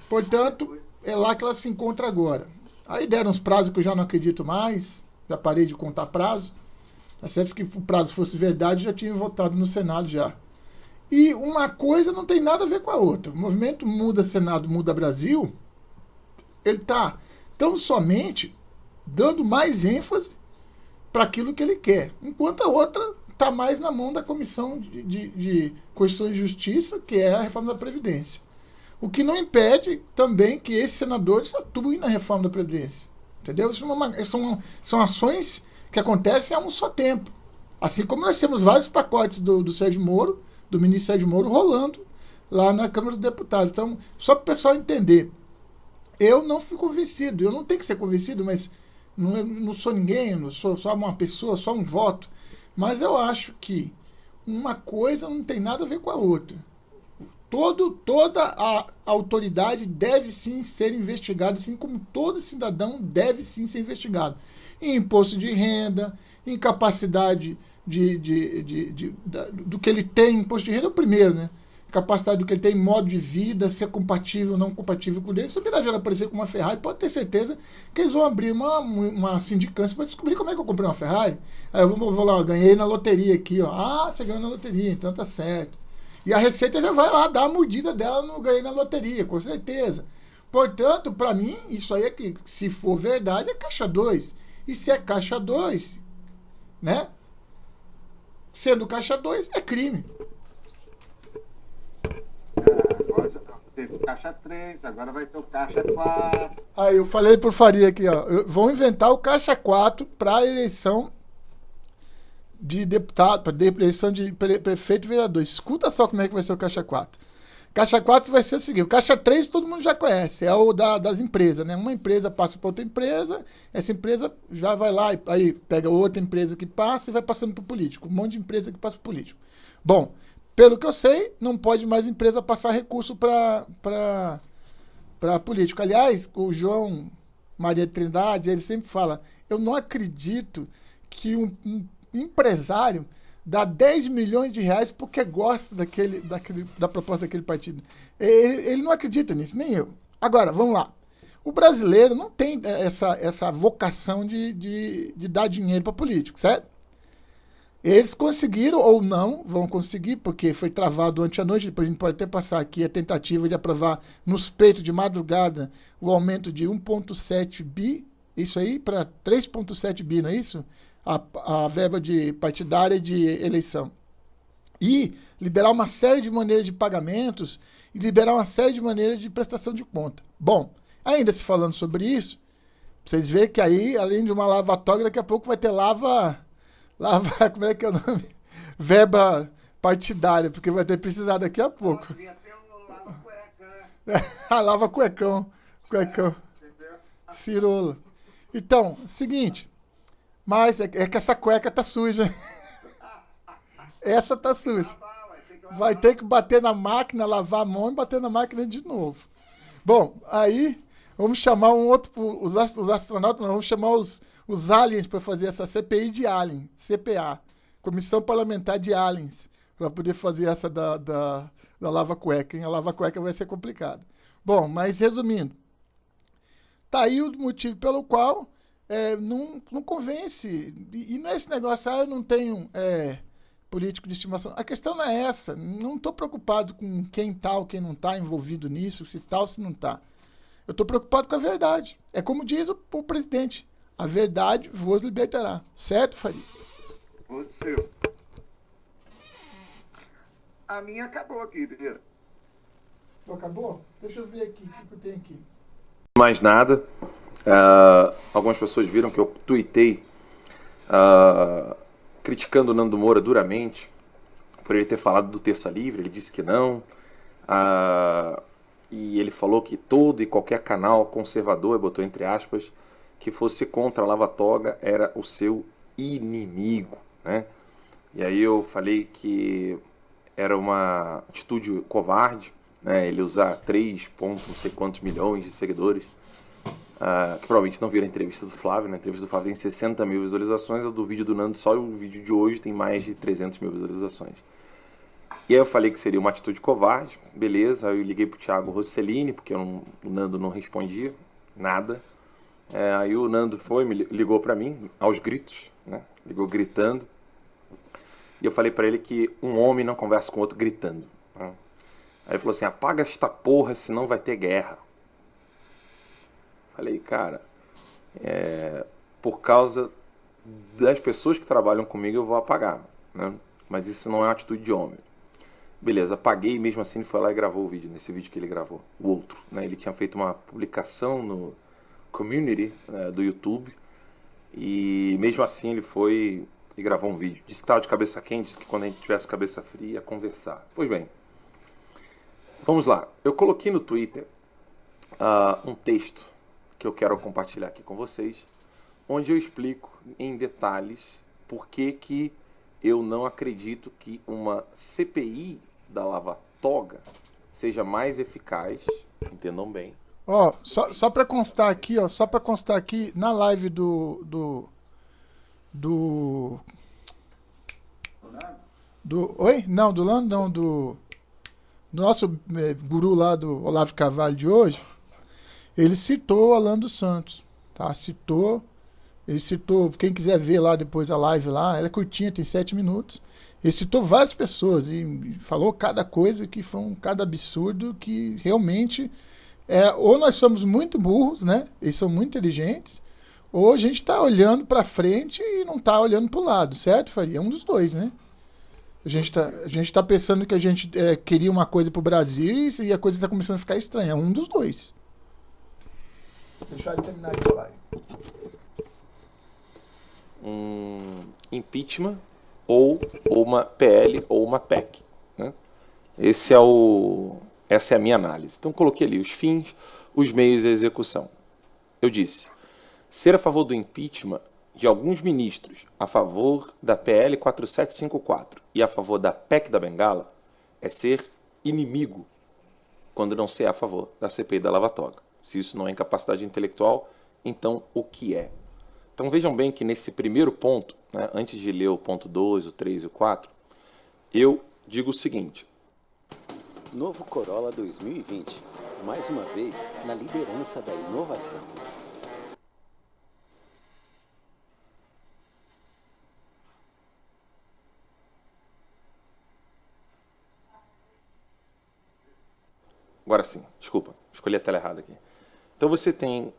Portanto, é lá que ela se encontra agora. Aí deram uns prazos que eu já não acredito mais, já parei de contar prazo. Tá certo? Que o prazo fosse verdade, já tinha votado no Senado já. E uma coisa não tem nada a ver com a outra. O movimento Muda Senado, Muda Brasil, ele está tão somente dando mais ênfase para aquilo que ele quer, enquanto a outra está mais na mão da Comissão de Constituição e Justiça, que é a reforma da Previdência. O que não impede também que esses senadores atuem na reforma da Previdência. Entendeu? São ações que acontecem a um só tempo. Assim como nós temos vários pacotes do Sérgio Moro, do ministro Sérgio Moro, rolando lá na Câmara dos Deputados. Então, só para o pessoal entender, eu não fui convencido, eu não tenho que ser convencido, mas não sou ninguém, não sou só uma pessoa, só um voto. Mas eu acho que uma coisa não tem nada a ver com a outra. Toda a autoridade deve sim ser investigada, assim como todo cidadão deve sim ser investigado. Em imposto de renda, em capacidade do que ele tem. Imposto de renda é o primeiro, né? Capacidade do que ele tem, modo de vida, se é compatível ou não compatível com ele. Se o Birajara aparecer com uma Ferrari, pode ter certeza que eles vão abrir uma sindicância para descobrir como é que eu comprei uma Ferrari. Aí eu vou lá, ganhei na loteria aqui, ó. Ah, você ganhou na loteria, então tá certo. E a Receita já vai lá dar a mordida dela no ganhei na loteria, com certeza. Portanto, para mim, isso aí é que, se for verdade, é caixa 2. E se é caixa 2, né? Sendo caixa 2, é crime. Agora teve o caixa 3, agora vai ter o caixa 4. Aí eu falei por Faria aqui, ó. Vão inventar o caixa 4 para eleição de deputado, para eleição de prefeito e vereador. Escuta só como é que vai ser o caixa 4. Caixa 4 vai ser o seguinte: o caixa 3 todo mundo já conhece, é o das empresas, né? Uma empresa passa para outra empresa, essa empresa já vai lá, aí pega outra empresa que passa e vai passando para o político. Um monte de empresa que passa para o político. Bom, pelo que eu sei, não pode mais empresa passar recurso para político. Aliás, o João Maria de Trindade, ele sempre fala: eu não acredito que um empresário dá 10 milhões de reais porque gosta da proposta daquele partido. Ele não acredita nisso, nem eu. Agora, vamos lá. O brasileiro não tem essa vocação de dar dinheiro para político, certo? Eles conseguiram, ou não, vão conseguir, porque foi travado ontem à noite, depois a gente pode até passar aqui a tentativa de aprovar nos peitos de madrugada o aumento de 1,7 bi, isso aí, para 3,7 bi, não é isso? A verba de partidária e de eleição. E liberar uma série de maneiras de pagamentos e liberar uma série de maneiras de prestação de conta. Bom, ainda se falando sobre isso, vocês veem que aí, além de uma lavatória, daqui a pouco vai ter como é que é o nome? Verba partidária, porque vai ter precisado daqui a pouco. Lava cuecão. Cirola. Então, seguinte... Mas é que essa cueca tá suja. Essa tá suja. Vai ter que bater na máquina, lavar a mão e bater na máquina de novo. Bom, aí vamos chamar os astronautas, não, vamos chamar os aliens para fazer essa CPI de alien, CPA, Comissão Parlamentar de Aliens, para poder fazer essa da lava-cueca, hein? A lava-cueca vai ser complicado. Bom, mas resumindo, tá aí o motivo pelo qual... não convence. E não é esse negócio, eu não tenho... político de estimação. A questão não é essa. Não estou preocupado com quem tá ou quem não está envolvido nisso, se tá ou se não está. Eu estou preocupado com a verdade. É como diz o presidente. A verdade vos libertará. Certo, Faria? O seu. A minha acabou aqui, Vieira. Acabou? Deixa eu ver aqui o que eu tenho aqui. Mais nada. Algumas pessoas viram que eu tuitei criticando o Nando Moura duramente por ele ter falado do Terça Livre. Ele disse que não. E ele falou que todo e qualquer canal conservador, botou entre aspas, que fosse contra a Lava Toga era o seu inimigo, né? E aí eu falei que era uma atitude covarde, né? Ele usar 3 pontos, não sei quantos milhões de seguidores, que provavelmente não viram a entrevista do Flávio. Na entrevista do Flávio tem 60 mil visualizações, a do vídeo do Nando, só o vídeo de hoje tem mais de 300 mil visualizações. E aí eu falei que seria uma atitude covarde, beleza. Aí eu liguei pro Thiago Rossellini, porque o Nando não respondia nada. Aí o Nando ligou para mim, aos gritos, né? Ligou gritando. E eu falei para ele que um homem não conversa com outro gritando, né? Aí ele falou assim: apaga esta porra, senão vai ter guerra. Falei, cara, por causa das pessoas que trabalham comigo eu vou apagar, né? Mas isso não é uma atitude de homem. Beleza, apaguei e mesmo assim ele foi lá e gravou o vídeo, nesse vídeo que ele gravou, o outro, né? Ele tinha feito uma publicação no community, né, do YouTube, e mesmo assim ele foi e gravou um vídeo. Disse que estava de cabeça quente, disse que quando a gente tivesse cabeça fria ia conversar. Pois bem, vamos lá. Eu coloquei no Twitter um texto que eu quero compartilhar aqui com vocês, onde eu explico em detalhes por que eu não acredito que uma CPI da Lava Toga seja mais eficaz, entendam bem. Ó, só para constar aqui, na live do oi? Não, do Lando não, do nosso guru lá do Olavo de Carvalho de hoje, ele citou o Alan dos Santos, tá? Ele citou, quem quiser ver lá depois a live lá, ela é curtinha, tem 7 minutos. Ele citou várias pessoas e falou cada coisa que foi cada absurdo que realmente ou nós somos muito burros, né? Eles são muito inteligentes, ou a gente está olhando para frente e não está olhando para o lado, certo, Faria? É um dos dois, né? A gente tá pensando que a gente queria uma coisa pro Brasil e a coisa está começando a ficar estranha. É um dos dois. Deixa eu terminar de falar. Impeachment ou uma PL ou uma PEC, né? Essa é a minha análise. Então coloquei ali os fins, os meios e a execução. Eu disse: ser a favor do impeachment de alguns ministros, a favor da PL 4754 e a favor da PEC da Bengala, é ser inimigo quando não ser a favor da CPI da Lava Toga. Se isso não é incapacidade intelectual, então o que é? Então vejam bem que nesse primeiro ponto, né, antes de ler o ponto 2, o 3 e o 4, eu digo o seguinte: Novo Corolla 2020, mais uma vez na liderança da inovação. Agora sim, desculpa, escolhi a tela errada aqui. Então você tem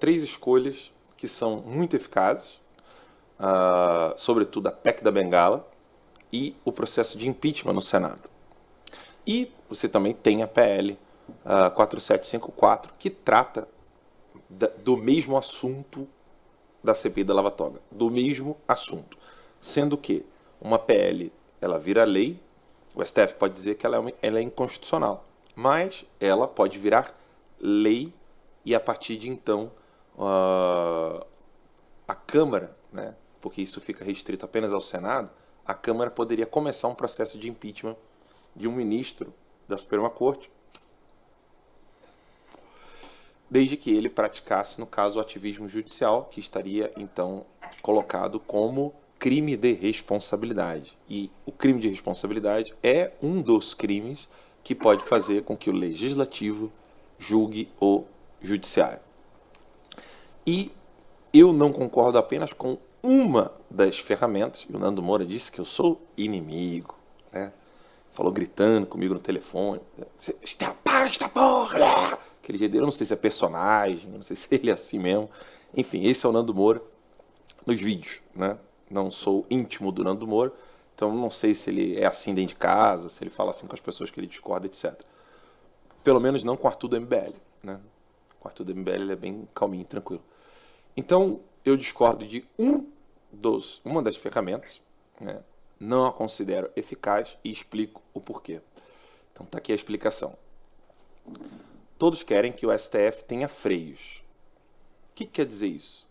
3 escolhas que são muito eficazes, sobretudo a PEC da Bengala e o processo de impeachment no Senado. E você também tem a PL 4754, que trata do mesmo assunto da CPI da Lava Toga, do mesmo assunto, sendo que uma PL ela vira lei, o STF pode dizer que ela é inconstitucional, mas ela pode virar lei e a partir de então a Câmara, né, porque isso fica restrito apenas ao Senado, a Câmara poderia começar um processo de impeachment de um ministro da Suprema Corte, desde que ele praticasse, no caso, o ativismo judicial, que estaria, então, colocado como crime de responsabilidade. E o crime de responsabilidade é um dos crimes que pode fazer com que o legislativo julgue o judiciário. E eu não concordo apenas com uma das ferramentas, e o Nando Moura disse que eu sou inimigo, né? Falou gritando comigo no telefone. Para esta porra! Aquele jeito dele, eu não sei se é personagem, não sei se ele é assim mesmo. Enfim, esse é o Nando Moura nos vídeos, né? Não sou íntimo do Nando Moura, então não sei se ele é assim dentro de casa, se ele fala assim com as pessoas que ele discorda, etc. Pelo menos não com o Arthur do MBL, né? O Arthur do MBL ele é bem calminho, tranquilo. Então, eu discordo de uma das ferramentas, né? Não a considero eficaz e explico o porquê. Então tá aqui a explicação. Todos querem que o STF tenha freios. O que quer dizer isso?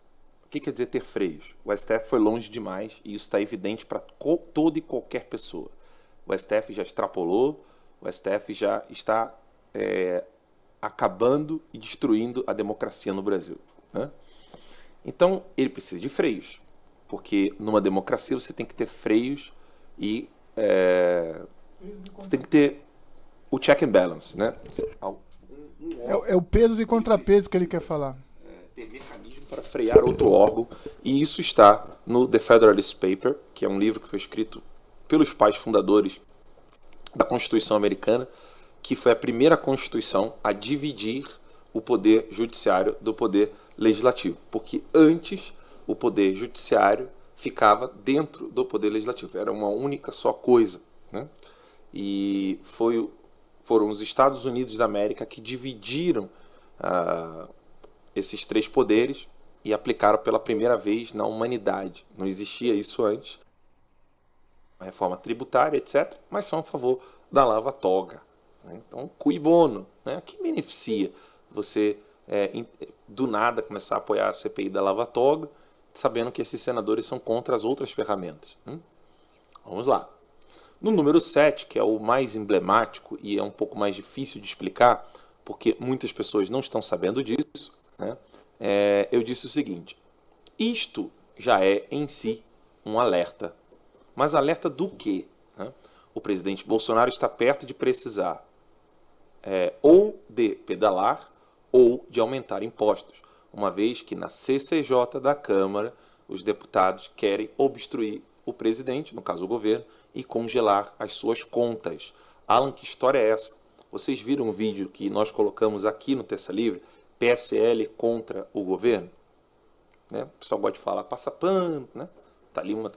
O que quer dizer ter freios? O STF foi longe demais e isso está evidente para toda e qualquer pessoa. O STF já extrapolou, o STF já está acabando e destruindo a democracia no Brasil, né? Então, ele precisa de freios, porque numa democracia você tem que ter freios e você tem que ter o check and balance, né? É o peso e contrapeso que ele quer falar. Ter mecanismo para frear outro órgão, e isso está no The Federalist Paper, que é um livro que foi escrito pelos pais fundadores da Constituição Americana, que foi a primeira Constituição a dividir o poder judiciário do poder legislativo, porque antes o poder judiciário ficava dentro do poder legislativo, era uma única só coisa, né? E foram os Estados Unidos da América que dividiram esses três poderes e aplicaram pela primeira vez na humanidade. Não existia isso antes, a reforma tributária, etc., mas são a favor da lava-toga, né? Então, cui bono, né? Que beneficia você do nada começar a apoiar a CPI da lava-toga, sabendo que esses senadores são contra as outras ferramentas. Vamos lá. No número 7, que é o mais emblemático e é um pouco mais difícil de explicar, porque muitas pessoas não estão sabendo disso, né? Eu disse o seguinte: isto já é em si um alerta. Mas alerta do quê, né? O presidente Bolsonaro está perto de precisar ou de pedalar ou de aumentar impostos, uma vez que na CCJ da Câmara os deputados querem obstruir o presidente, no caso o governo, e congelar as suas contas. Alan, que história é essa? Vocês viram o vídeo que nós colocamos aqui no Terça Livre, PSL contra o governo? Né? O pessoal gosta de falar, passa pano, né? Tá ali uma...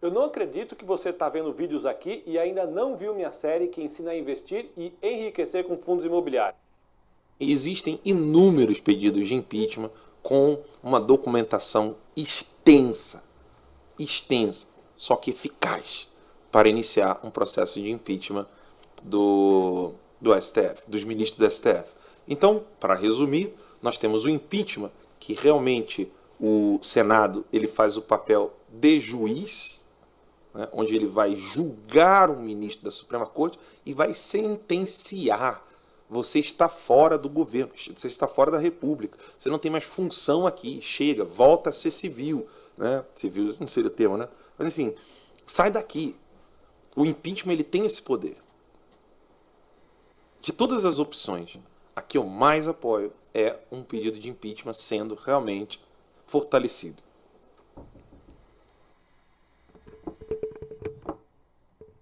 Eu não acredito que você está vendo vídeos aqui e ainda não viu minha série que ensina a investir e enriquecer com fundos imobiliários. Existem inúmeros pedidos de impeachment com uma documentação extensa, só que eficaz, para iniciar um processo de impeachment do STF, dos ministros do STF. Então, para resumir, nós temos o impeachment, que realmente o Senado ele faz o papel de juiz, né, onde ele vai julgar um ministro da Suprema Corte e vai sentenciar. Você está fora do governo, você está fora da República, você não tem mais função aqui, chega, volta a ser civil, né? Civil não seria o termo, né? Mas enfim, sai daqui. O impeachment ele tem esse poder. De todas as opções, a que eu mais apoio é um pedido de impeachment sendo realmente fortalecido.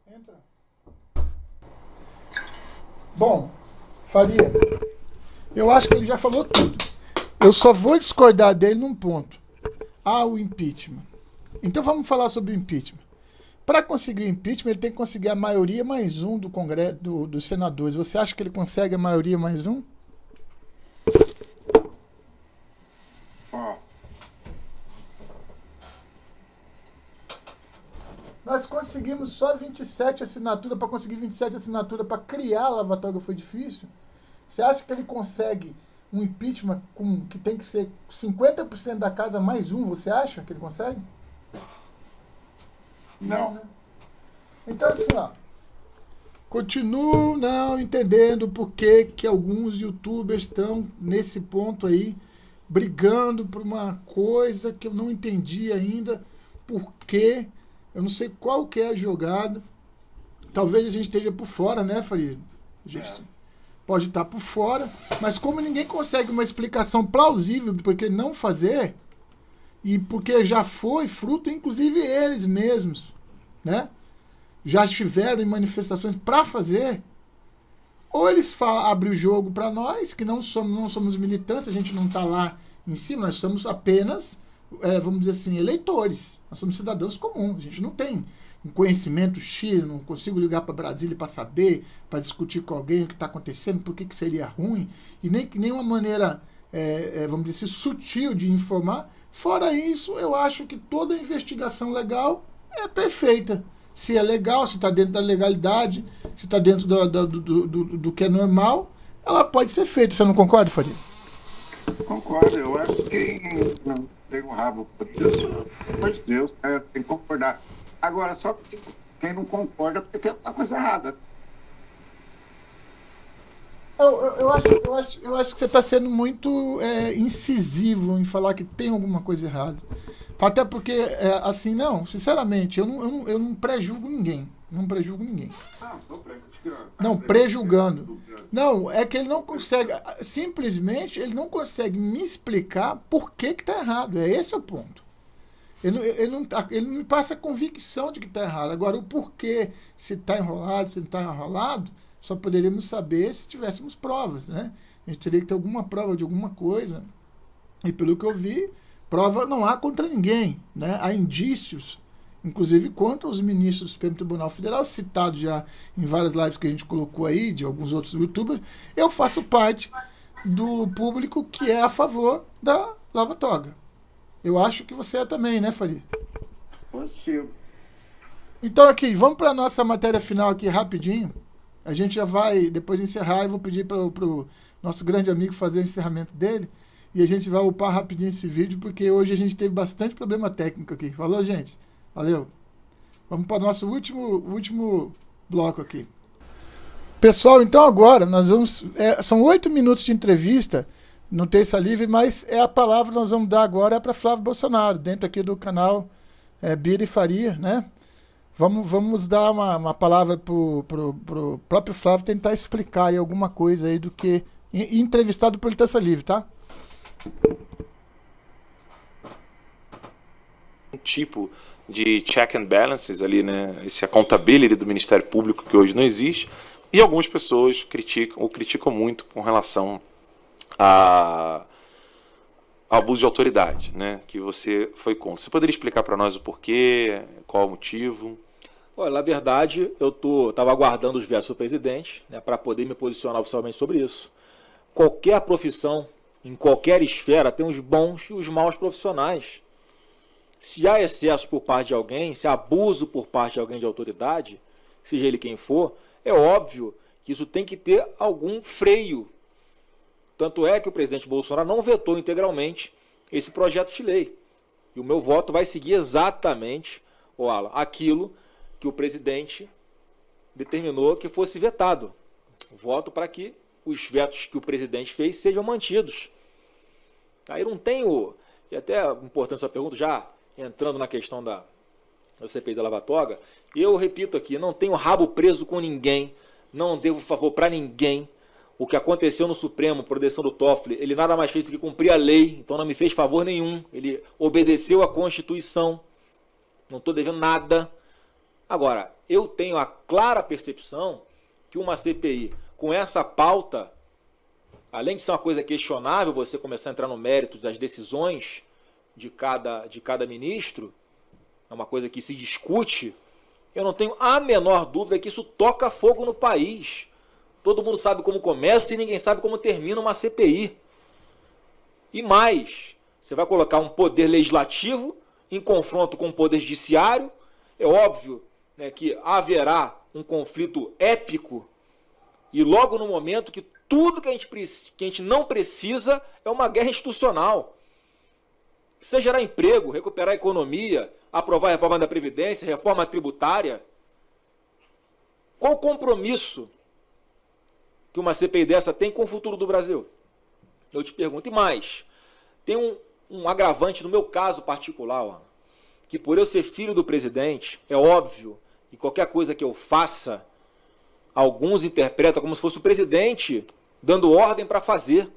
Entra. Bom, Faria, eu acho que ele já falou tudo. Eu só vou discordar dele num ponto. O impeachment. Então vamos falar sobre o impeachment. Para conseguir o impeachment, ele tem que conseguir a maioria mais um do Congresso, dos senadores. Você acha que ele consegue a maioria mais um? Nós conseguimos só 27 assinaturas. Para conseguir 27 assinaturas para criar a lava-toga foi difícil. Você acha que ele consegue um impeachment que tem que ser 50% da casa mais um? Você acha que ele consegue? Não, né? Então assim, continuo não entendendo por que alguns youtubers estão nesse ponto aí, brigando por uma coisa que eu não entendi ainda, porque eu não sei qual que é a jogada. Talvez a gente esteja por fora, né, Faria? A gente pode estar por fora, mas como ninguém consegue uma explicação plausível do porquê não fazer, e porque já foi fruto, inclusive eles mesmos, né? Já estiveram em manifestações para fazer, ou eles abrem o jogo para nós, que não somos militantes, a gente não está lá em cima, nós somos apenas, vamos dizer assim, eleitores, nós somos cidadãos comuns, a gente não tem um conhecimento X, não consigo ligar para Brasília para saber, para discutir com alguém o que está acontecendo, por que seria ruim, e nem uma maneira, vamos dizer assim, sutil de informar. Fora isso, eu acho que toda investigação legal é perfeita. Se é legal, se está dentro da legalidade, se está dentro do que é normal, ela pode ser feita. Você não concorda, Faria? Concordo. Eu acho que quem não tem um rabo por Deus, tem que concordar. Agora, só que quem não concorda porque fez uma coisa errada. Eu acho que você está sendo muito incisivo em falar que tem alguma coisa errada. Até porque, assim, não, sinceramente, eu não pré-julgo ninguém. Não pré-julgo ninguém. Não, pré-julgando. Não, é que ele não consegue, simplesmente, ele não consegue me explicar por que está errado. Esse é o ponto. Ele não me passa a convicção de que está errado. Agora, o porquê, se está enrolado, se não está enrolado, só poderíamos saber se tivéssemos provas, né? A gente teria que ter alguma prova de alguma coisa. E pelo que eu vi, prova não há contra ninguém, né? Há indícios, inclusive contra os ministros do Supremo Tribunal Federal, citados já em várias lives que a gente colocou aí, de alguns outros youtubers. Eu faço parte do público que é a favor da Lava Toga. Eu acho que você é também, né, Faria? Positivo. Então aqui, vamos para a nossa matéria final aqui rapidinho. A gente já vai depois encerrar e vou pedir para o nosso grande amigo fazer o encerramento dele. E a gente vai upar rapidinho esse vídeo, porque hoje a gente teve bastante problema técnico aqui. Falou, gente? Valeu. Vamos para o nosso último bloco aqui. Pessoal, então agora nós vamos... são 8 minutos de entrevista no Terça Livre, mas a palavra que nós vamos dar agora para Flávio Bolsonaro, dentro aqui do canal Bira e Faria, né? Vamos dar uma palavra pro próprio Flávio tentar explicar aí alguma coisa aí do que... entrevistado pelo Terça Livre, tá? Um tipo de check and balances ali, né? Esse accountability do Ministério Público que hoje não existe. E algumas pessoas criticam muito com relação ao abuso de autoridade, né? Que você foi contra. Você poderia explicar para nós o porquê, qual o motivo? Olha, na verdade, eu estava aguardando os versos do presidente, né, para poder me posicionar oficialmente sobre isso. Qualquer profissão, em qualquer esfera, tem os bons e os maus profissionais. Se há excesso por parte de alguém, se há abuso por parte de alguém de autoridade, seja ele quem for, é óbvio que isso tem que ter algum freio. Tanto é que o presidente Bolsonaro não vetou integralmente esse projeto de lei. E o meu voto vai seguir exatamente, Alan, aquilo que o presidente determinou que fosse vetado. Voto para que os vetos que o presidente fez sejam mantidos. Aí não tenho, e até importante essa pergunta, já entrando na questão da CPI da Lava Toga, eu repito aqui, não tenho rabo preso com ninguém, não devo favor para ninguém. O que aconteceu no Supremo, por decisão do Toffoli, ele nada mais fez do que cumprir a lei, então não me fez favor nenhum. Ele obedeceu à Constituição, não estou devendo nada. Agora, eu tenho a clara percepção que uma CPI com essa pauta, além de ser uma coisa questionável, você começar a entrar no mérito das decisões de cada ministro, é uma coisa que se discute, eu não tenho a menor dúvida que isso toca fogo no país. Todo mundo sabe como começa e ninguém sabe como termina uma CPI. E mais, você vai colocar um poder legislativo em confronto com o poder judiciário, é óbvio, né, que haverá um conflito épico e logo no momento que tudo que a gente não precisa é uma guerra institucional. Precisa gerar emprego, recuperar a economia, aprovar a reforma da Previdência, reforma tributária. Qual o compromisso que uma CPI dessa tem com o futuro do Brasil? Eu te pergunto. E mais, tem um agravante no meu caso particular, que por eu ser filho do presidente, é óbvio que qualquer coisa que eu faça, alguns interpretam como se fosse o presidente dando ordem para fazer.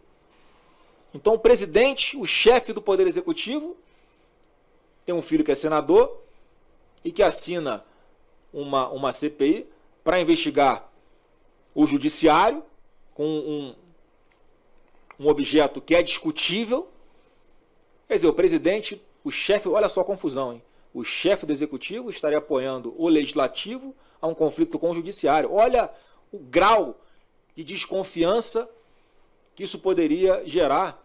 Então o presidente, o chefe do Poder Executivo, tem um filho que é senador e que assina uma CPI para investigar o judiciário com um objeto que é discutível. Quer dizer, o presidente, o chefe, olha só a confusão, hein? O chefe do executivo estaria apoiando o legislativo a um conflito com o judiciário. Olha o grau de desconfiança que isso poderia gerar.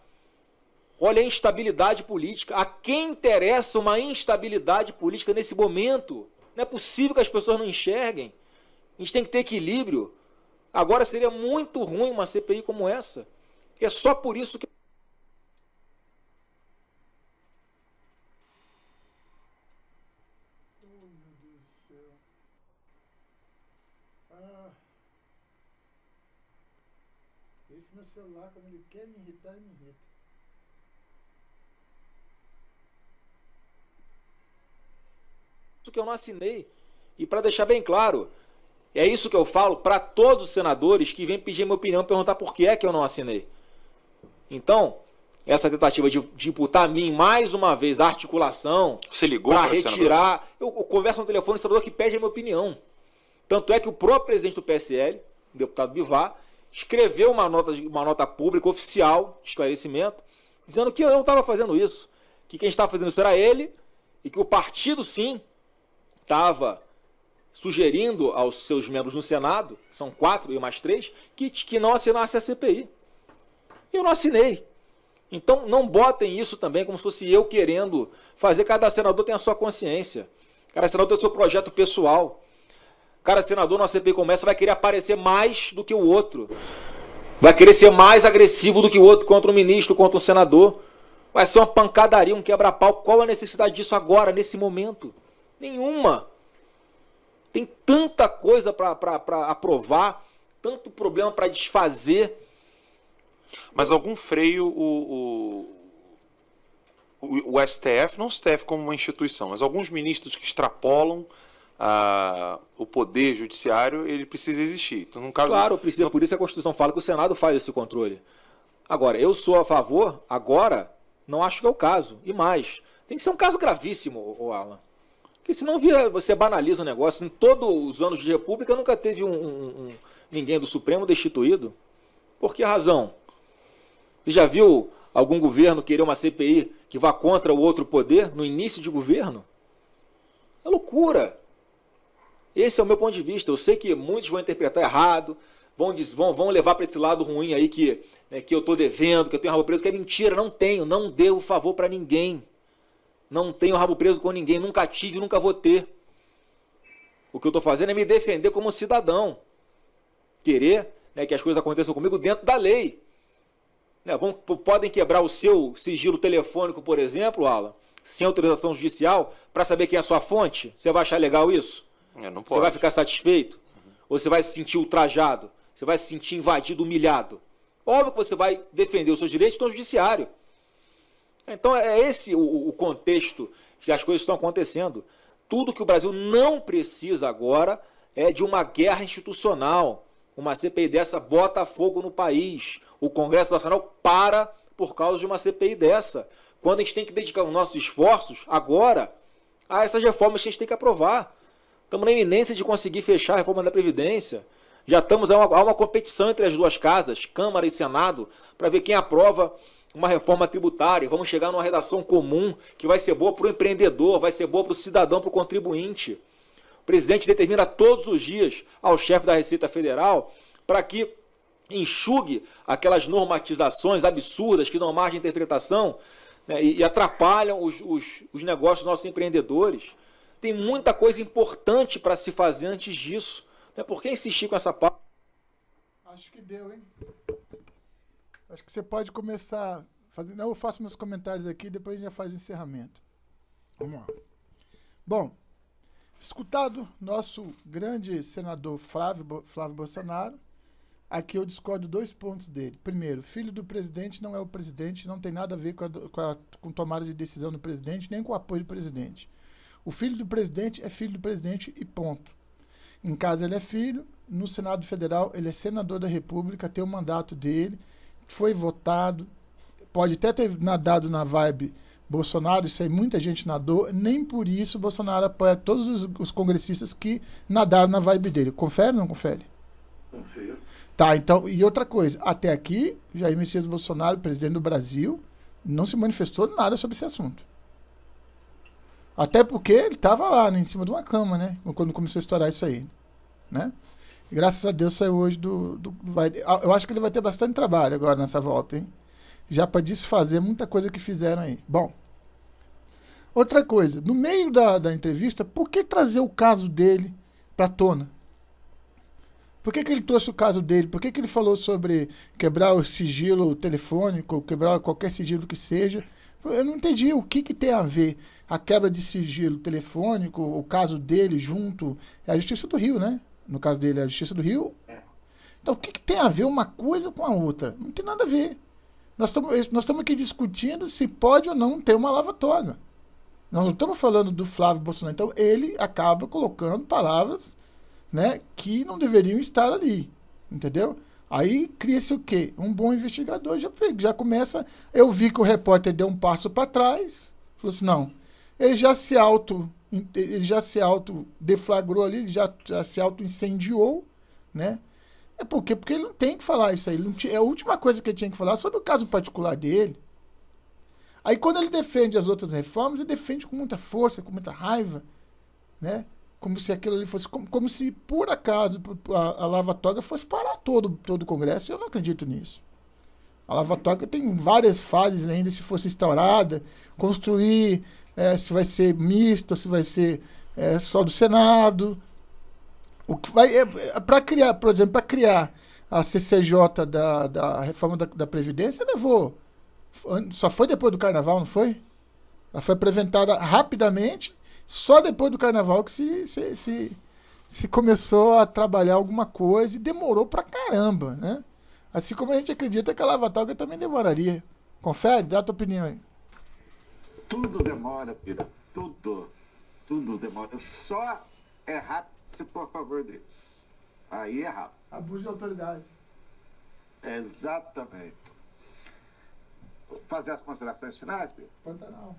Olha a instabilidade política. A quem interessa uma instabilidade política nesse momento? Não é possível que as pessoas não enxerguem. A gente tem que ter equilíbrio. Agora seria muito ruim uma CPI como essa. É só por isso que... Esse meu celular, quando ele quer me irritar, ele me irrita. Isso que eu não assinei. E para deixar bem claro, é isso que eu falo para todos os senadores que vêm pedir minha opinião e perguntar por que é que eu não assinei. Então, essa tentativa de imputar a mim mais uma vez a articulação... Você ligou para para retirar... Eu converso no telefone com o senador que pede a minha opinião. Tanto é que o próprio presidente do PSL, o deputado Bivar, escreveu uma nota pública oficial de esclarecimento, dizendo que eu não estava fazendo isso, que quem estava fazendo isso era ele, e que o partido, sim, estava sugerindo aos seus membros no Senado, são 4 e mais 3, que não assinasse a CPI. Eu não assinei. Então não botem isso também como se fosse eu querendo fazer. Cada senador tem a sua consciência. Cada senador tem o seu projeto pessoal. Cada senador na CPI começa vai querer aparecer mais do que o outro. Vai querer ser mais agressivo do que o outro contra o ministro, contra o senador. Vai ser uma pancadaria, um quebra-pau. Qual a necessidade disso agora, nesse momento? Nenhuma. Tem tanta coisa para aprovar, tanto problema para desfazer. Mas algum freio o STF, não o STF como uma instituição, mas alguns ministros que extrapolam o poder judiciário, ele precisa existir. Então, no caso, claro, precisa. Por isso a Constituição fala que o Senado faz esse controle. Agora, eu sou a favor, agora, não acho que é o caso. E mais, tem que ser um caso gravíssimo, Alan. Porque senão você banaliza o negócio. Em todos os anos de República nunca teve ninguém do Supremo destituído. Por que razão? Você já viu algum governo querer uma CPI que vá contra o outro poder no início de governo? É loucura. Esse é o meu ponto de vista. Eu sei que muitos vão interpretar errado, vão levar para esse lado ruim aí que eu estou devendo, que eu tenho rabo preso, que é mentira. Não tenho, não devo favor para ninguém. Não tenho rabo preso com ninguém, nunca tive, nunca vou ter. O que eu estou fazendo é me defender como cidadão. Querer que as coisas aconteçam comigo dentro da lei. Podem quebrar o seu sigilo telefônico, por exemplo, Alan, sem autorização judicial, para saber quem é a sua fonte? Você vai achar legal isso? Não pode. Você vai ficar satisfeito? Ou você vai se sentir ultrajado? Você vai se sentir invadido, humilhado? Óbvio que você vai defender os seus direitos no judiciário. Então é esse o contexto que as coisas estão acontecendo. Tudo que o Brasil não precisa agora é de uma guerra institucional. Uma CPI dessa bota fogo no país. O Congresso Nacional para por causa de uma CPI dessa. Quando a gente tem que dedicar os nossos esforços agora a essas reformas que a gente tem que aprovar. Estamos na iminência de conseguir fechar a reforma da Previdência. Já estamos há uma competição entre as duas casas, Câmara e Senado, para ver quem aprova uma reforma tributária. Vamos chegar numa redação comum que vai ser boa para o empreendedor, vai ser boa para o cidadão, para o contribuinte. O presidente determina todos os dias ao chefe da Receita Federal para que enxugue aquelas normatizações absurdas que dão margem de interpretação, e atrapalham os negócios dos nossos empreendedores. Tem muita coisa importante para se fazer antes disso. Por que insistir com essa parte? Acho que deu, hein? Acho que você pode começar fazendo. Eu faço meus comentários aqui, depois a gente já faz o encerramento. Vamos lá. Bom, escutado nosso grande senador Flávio Bolsonaro, aqui eu discordo 2 pontos dele. Primeiro, filho do presidente não é o presidente, não tem nada a ver com tomada de decisão do presidente, nem com o apoio do presidente. O filho do presidente é filho do presidente e ponto. Em casa ele é filho, no Senado Federal ele é senador da República, tem o mandato dele, foi votado, pode até ter nadado na vibe Bolsonaro, isso aí muita gente nadou, nem por isso o Bolsonaro apoia todos os congressistas que nadaram na vibe dele. Confere ou não confere? Confio. Tá, então, e outra coisa, até aqui, Jair Messias Bolsonaro, presidente do Brasil, não se manifestou nada sobre esse assunto. Até porque ele estava lá, né, em cima de uma cama, né, quando começou a estourar isso aí, né? E graças a Deus saiu hoje eu acho que ele vai ter bastante trabalho agora nessa volta, hein? Já para desfazer muita coisa que fizeram aí. Bom, outra coisa, no meio da entrevista, por que trazer o caso dele para tona? Por que ele trouxe o caso dele? Por que ele falou sobre quebrar o sigilo telefônico, quebrar qualquer sigilo que seja? Eu não entendi o que tem a ver a quebra de sigilo telefônico, o caso dele junto... É a Justiça do Rio, né? No caso dele, é a Justiça do Rio. Então, o que tem a ver uma coisa com a outra? Não tem nada a ver. Nós estamos aqui discutindo se pode ou não ter uma lava-toga. Nós não estamos falando do Flávio Bolsonaro. Então, ele acaba colocando palavras, né, que não deveriam estar ali. Entendeu? Aí cria-se o quê? Um bom investigador já começa... Eu vi que o repórter deu um passo para trás. Falou assim, não. Ele já se auto-deflagrou ali, ele já se auto-incendiou, né? É porque ele não tem que falar isso aí. É a última coisa que ele tinha que falar sobre o caso particular dele. Aí quando ele defende as outras reformas, ele defende com muita força, com muita raiva, né? Como se aquilo ali fosse... Como se, por acaso, a lava-toga fosse parar todo o Congresso. Eu não acredito nisso. A lava-toga tem várias fases ainda, se fosse instaurada, construir, se vai ser mista, se vai ser só do Senado... O que vai para criar, por exemplo, para criar a CCJ da reforma da Previdência, levou. Só foi depois do Carnaval, não foi? Ela foi apresentada rapidamente, só depois do Carnaval que se começou a trabalhar alguma coisa e demorou pra caramba, né? Assim como a gente acredita que a lava-toga também demoraria. Confere, dá a tua opinião aí. Tudo demora, Pira. Tudo demora. Só é rápido se for a favor deles. Aí é rápido. Abuso de autoridade. Exatamente. Vou fazer as considerações finais, Pedro? Pantanal.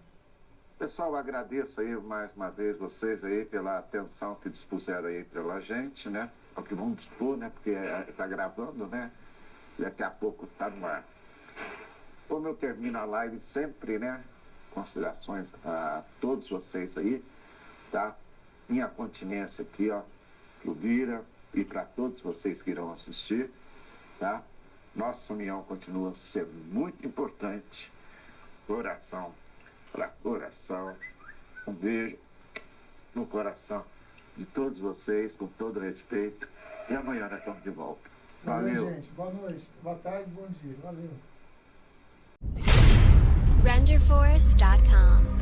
Pessoal, agradeço aí mais uma vez vocês aí pela atenção que dispuseram aí pela gente, né? É o que vão dispor, né? Porque está gravando, né? Daqui a pouco está no ar. Como eu termino a live sempre, né? Considerações a todos vocês aí, tá? Minha continência aqui, ó, pro Bira e para todos vocês que irão assistir, tá? Nossa união continua sendo muito importante. Coração para coração. Um beijo no coração de todos vocês, com todo respeito. E amanhã nós estamos de volta. Valeu. Gente. Boa noite, boa tarde, bom dia. Valeu. RenderForce.com.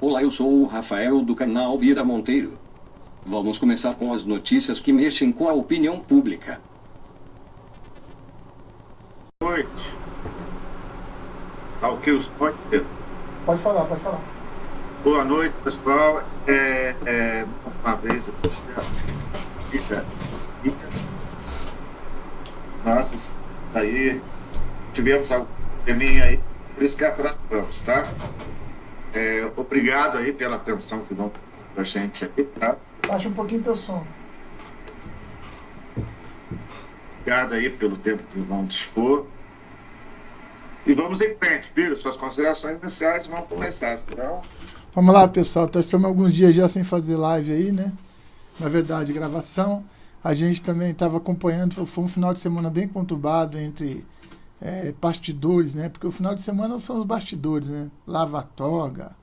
Olá, eu sou o Rafael do canal Bira Monteiro. Vamos começar com as notícias que mexem com a opinião pública. Boa noite. Tá ok os pontos? Pode falar. Boa noite, pessoal. Uma vez nós aí tivemos algum probleminha aí, por isso que atrasamos, tá? Obrigado aí pela atenção que dão pra gente aqui, tá? Baixa um pouquinho teu som. Obrigado aí pelo tempo que vão dispor. E vamos em frente, Piro. Suas considerações iniciais vão começar, senão... Vamos lá, pessoal. Estamos alguns dias já sem fazer live aí, né? Na verdade, gravação. A gente também estava acompanhando, foi um final de semana bem conturbado entre bastidores, né? Porque o final de semana são os bastidores, né? Lava-toga,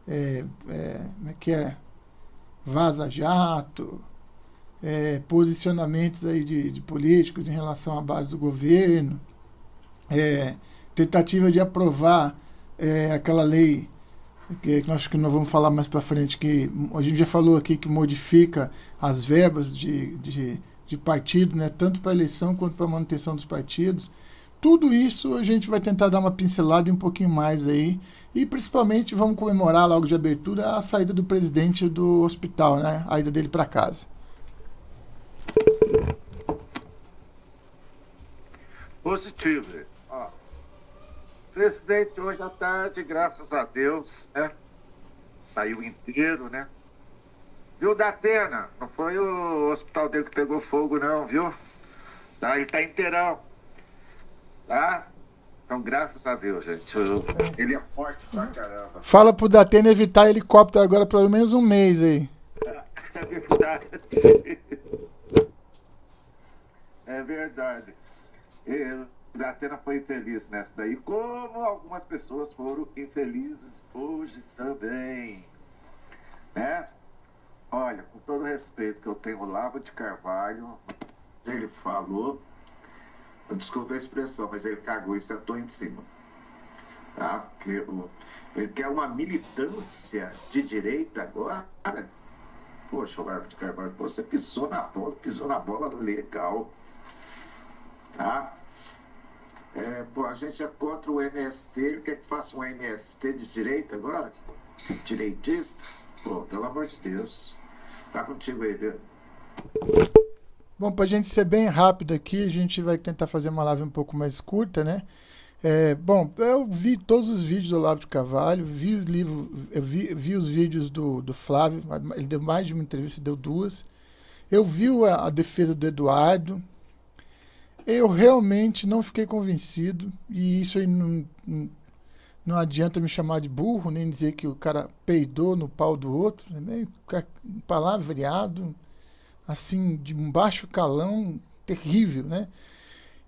como é que é? Vaza-jato, posicionamentos aí de políticos em relação à base do governo, tentativa de aprovar aquela lei que nós vamos falar mais para frente, que a gente já falou aqui, que modifica as verbas de partido, né, tanto para a eleição quanto para a manutenção dos partidos. Tudo isso a gente vai tentar dar uma pincelada e um pouquinho mais aí. E principalmente vamos comemorar logo de abertura a saída do presidente do hospital, né, a ida dele para casa. Positivo. Ó, presidente hoje à tarde, graças a Deus, né? Saiu inteiro, né? Viu, Datena? Não foi o hospital dele que pegou fogo, não, viu? Tá, ele tá inteirão. Tá? Então, graças a Deus, gente. Ele é forte pra caramba. Fala pro Datena evitar helicóptero agora pelo menos um mês aí. É verdade. É verdade. O Datena foi infeliz nessa daí, como algumas pessoas foram infelizes hoje também, né? Olha, com todo o respeito que eu tenho, Olavo de Carvalho, ele falou, desculpa a expressão, mas ele cagou e sentou em cima, tá? Ele quer uma militância de direita agora. Poxa, Olavo de Carvalho, você pisou na bola legal. Tá? A gente é contra o MST, ele quer que faça um MST de direita agora? Direitista? Pô, pelo amor de Deus. Tá contigo aí, viu? Bom, pra gente ser bem rápido aqui, a gente vai tentar fazer uma live um pouco mais curta, né? Bom, eu vi todos os vídeos do Olavo de Carvalho, vi o livro, vi os vídeos do Flávio, ele deu mais de uma entrevista, deu 2. Eu vi a defesa do Eduardo. Eu realmente não fiquei convencido, e isso aí não adianta me chamar de burro, nem dizer que o cara peidou no pau do outro, né? Palavreado, assim, de um baixo calão, terrível, né?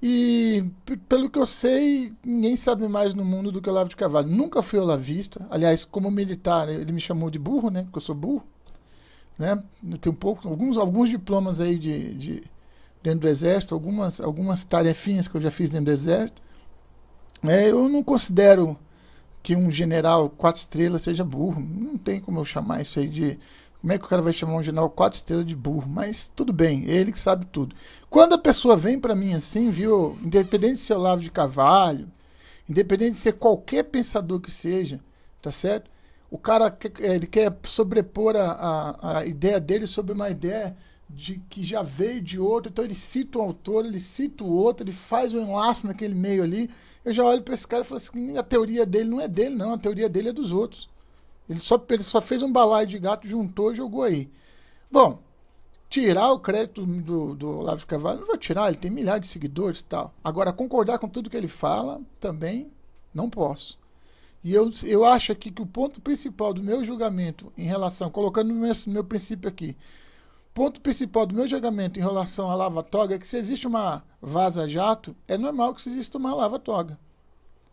E, pelo que eu sei, ninguém sabe mais no mundo do que o Olavo de Carvalho. Nunca fui olavista, aliás, como militar, ele me chamou de burro, né? Porque eu sou burro, né? Eu tenho alguns diplomas aí dentro do Exército, algumas tarefinhas que eu já fiz dentro do Exército. Eu não considero que um general 4 estrelas seja burro. Não tem como eu chamar isso aí de... Como é que o cara vai chamar um general 4 estrelas de burro? Mas tudo bem, ele que sabe tudo. Quando a pessoa vem para mim assim, viu, independente de ser Olavo de Carvalho, independente de ser qualquer pensador que seja, tá certo? O cara ele quer sobrepor a ideia dele sobre uma ideia que já veio de outro, então ele cita um autor, ele cita o outro, ele faz um enlace naquele meio ali. Eu já olho para esse cara e falo assim, a teoria dele não é dele, não, a teoria dele é dos outros. Ele só fez um balaio de gato, juntou e jogou aí. Bom, tirar o crédito do Olavo de Carvalho, não vou tirar, ele tem milhares de seguidores e tal. Agora, concordar com tudo que ele fala, também não posso. E eu acho aqui que o ponto principal do meu julgamento em relação, colocando meu princípio aqui, ponto principal do meu julgamento em relação à lava-toga é que se existe uma vaza-jato, é normal que exista uma lava-toga.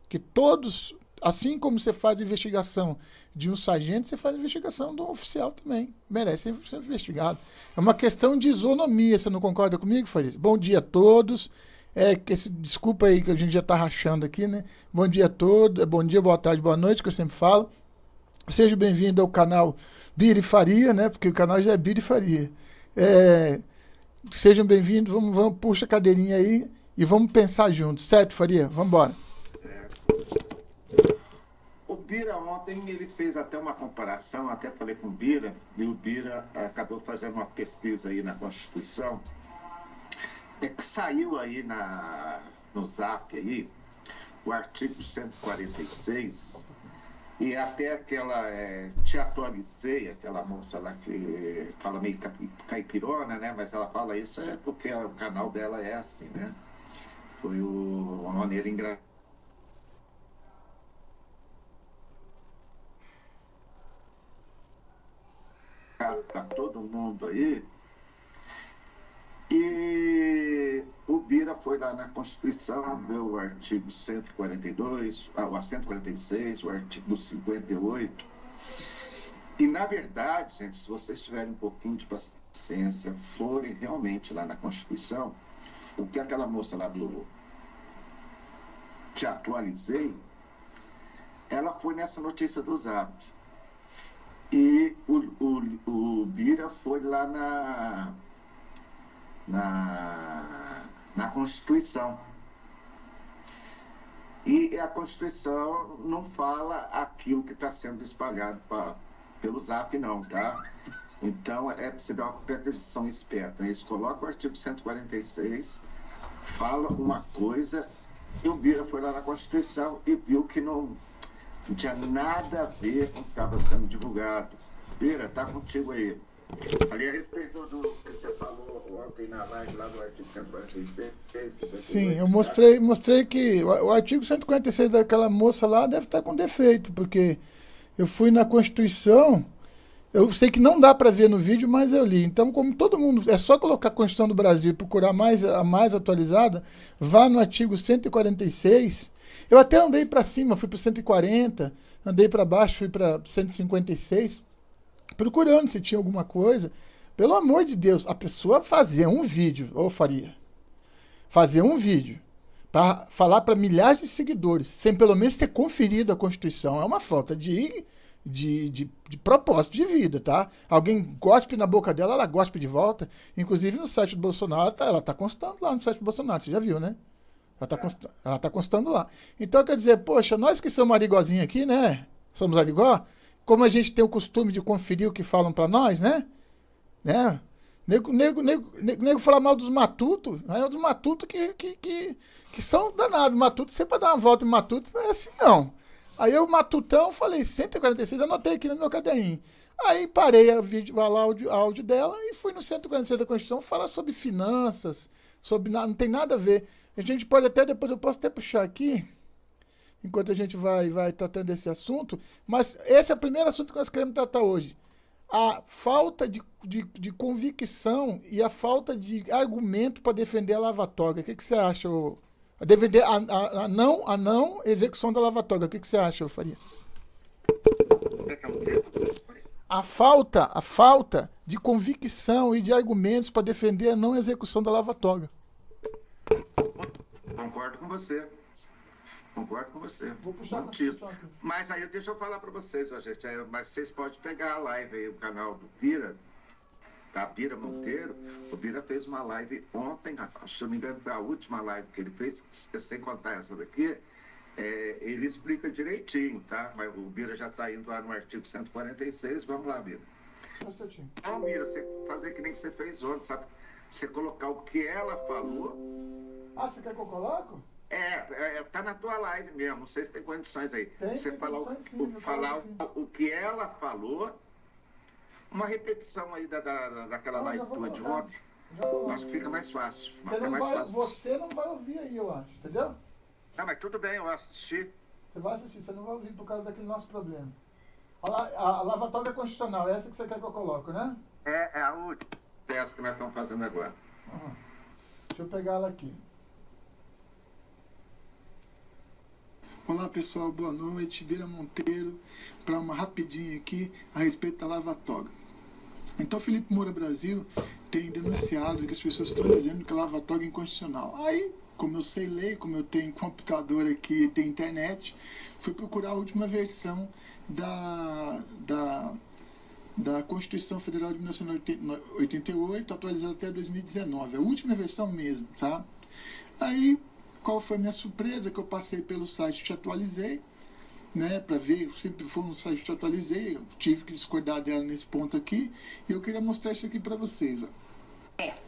Que todos, assim como você faz investigação de um sargento, você faz investigação de um oficial também. Merece ser investigado. É uma questão de isonomia, você não concorda comigo, Farias? Bom dia a todos. Desculpa aí que a gente já está rachando aqui, né? Bom dia a todos. Bom dia, boa tarde, boa noite, que eu sempre falo. Seja bem-vindo ao canal Bira e Faria, né? Porque o canal já é Bira e Faria. Sejam bem-vindos, vamos, puxa a cadeirinha aí e vamos pensar juntos, certo, Faria? Vamos embora. O Bira ontem ele fez até uma comparação, até falei com o Bira, e o Bira acabou fazendo uma pesquisa aí na Constituição, que saiu aí no Zap aí, o artigo 146, e até aquela, te atualizei, aquela moça lá que fala meio caipirona, né? Mas ela fala isso porque o canal dela é assim, né? Foi uma maneira engraçada. Para todo mundo aí. E o Bira foi lá na Constituição, viu o artigo 142, o 146, o artigo 58. E, na verdade, gente, se vocês tiverem um pouquinho de paciência, forem realmente lá na Constituição, o que aquela moça lá do Te Atualizei, ela foi nessa notícia do Zap. E o Bira foi lá na Constituição. E a Constituição não fala aquilo que está sendo espalhado pelo Zap, não, tá? Então, é preciso uma competição esperta. Eles colocam o artigo 146, fala uma coisa, e o Bira foi lá na Constituição e viu que não tinha nada a ver com o que estava sendo divulgado. Bira, tá contigo aí. Ali a respeito do que você falou ontem na live lá do artigo 146. Sim, eu mostrei que o artigo 146 daquela moça lá deve estar com defeito, porque eu fui na Constituição, eu sei que não dá para ver no vídeo, mas eu li. Então, como todo mundo, é só colocar a Constituição do Brasil e procurar a mais atualizada, vá no artigo 146. Eu até andei para cima, fui para 140, andei para baixo, fui para 156, procurando se tinha alguma coisa. Pelo amor de Deus, a pessoa fazer um vídeo, ou faria, fazer um vídeo para falar para milhares de seguidores, sem pelo menos ter conferido a Constituição, é uma falta de propósito de vida, tá? Alguém gospe na boca dela, ela gospe de volta. Inclusive no site do Bolsonaro, ela tá constando lá no site do Bolsonaro, você já viu, né? Ela tá constando lá. Então, quer dizer, poxa, nós que somos arigozinho aqui, né? Somos arigó, como a gente tem o costume de conferir o que falam para nós, né? Nego fala mal dos matutos, né? Os matutos que são danados. Matuto, você para dar uma volta em matuto, não é assim, não. Aí eu, matutão, falei, 146, anotei aqui no meu caderninho. Aí parei a áudio dela e fui no 146 da Constituição falar sobre finanças, não tem nada a ver. A gente pode até, depois eu posso até puxar aqui, enquanto a gente vai tratando desse assunto, mas esse é o primeiro assunto que nós queremos tratar hoje. A falta de convicção e a falta de argumento para defender a lava-toga. O que você acha, a defender a não execução da lava-toga? O que você acha, Faria? A falta de convicção e de argumentos para defender a não execução da lava-toga. Concordo com você. Vou puxar Mas aí deixa eu falar para vocês, gente. Mas vocês podem pegar a live aí, o canal do Bira, da Bira Monteiro. O Bira fez uma live ontem, se não me engano foi a última live que ele fez, sem contar essa daqui. Ele explica direitinho, tá? Mas o Bira já está indo lá no artigo 146. Vamos lá, Bira. Então, Bira, você fazer que nem você fez ontem, sabe? Você colocar o que ela falou. Ah, você quer que eu coloco? Tá na tua live mesmo, não sei se tem condições aí. Você falar o que ela falou, uma repetição aí daquela live tua de ontem. Acho que fica mais fácil. Você não vai ouvir aí, eu acho, entendeu? Não, mas tudo bem, eu assisti. Você vai assistir, você não vai ouvir por causa daquele nosso problema. Olha lá, a lava-toga constitucional, é essa que você quer que eu coloque, né? É a última tese que nós estamos fazendo agora. Deixa eu pegar ela aqui. Olá pessoal, boa noite, Bira Monteiro, para uma rapidinha aqui a respeito da lava-toga. Então Felipe Moura Brasil tem denunciado que as pessoas estão dizendo que a lava-toga é inconstitucional. Aí, como eu sei ler, como eu tenho computador aqui e tenho internet, fui procurar a última versão da Constituição Federal de 1988, atualizada até 2019, a última versão mesmo, tá? Aí, qual foi a minha surpresa? Que eu passei pelo site, te atualizei, né, para ver, eu sempre fui no site, te atualizei, eu tive que discordar dela nesse ponto aqui, e eu queria mostrar isso aqui para vocês, ó.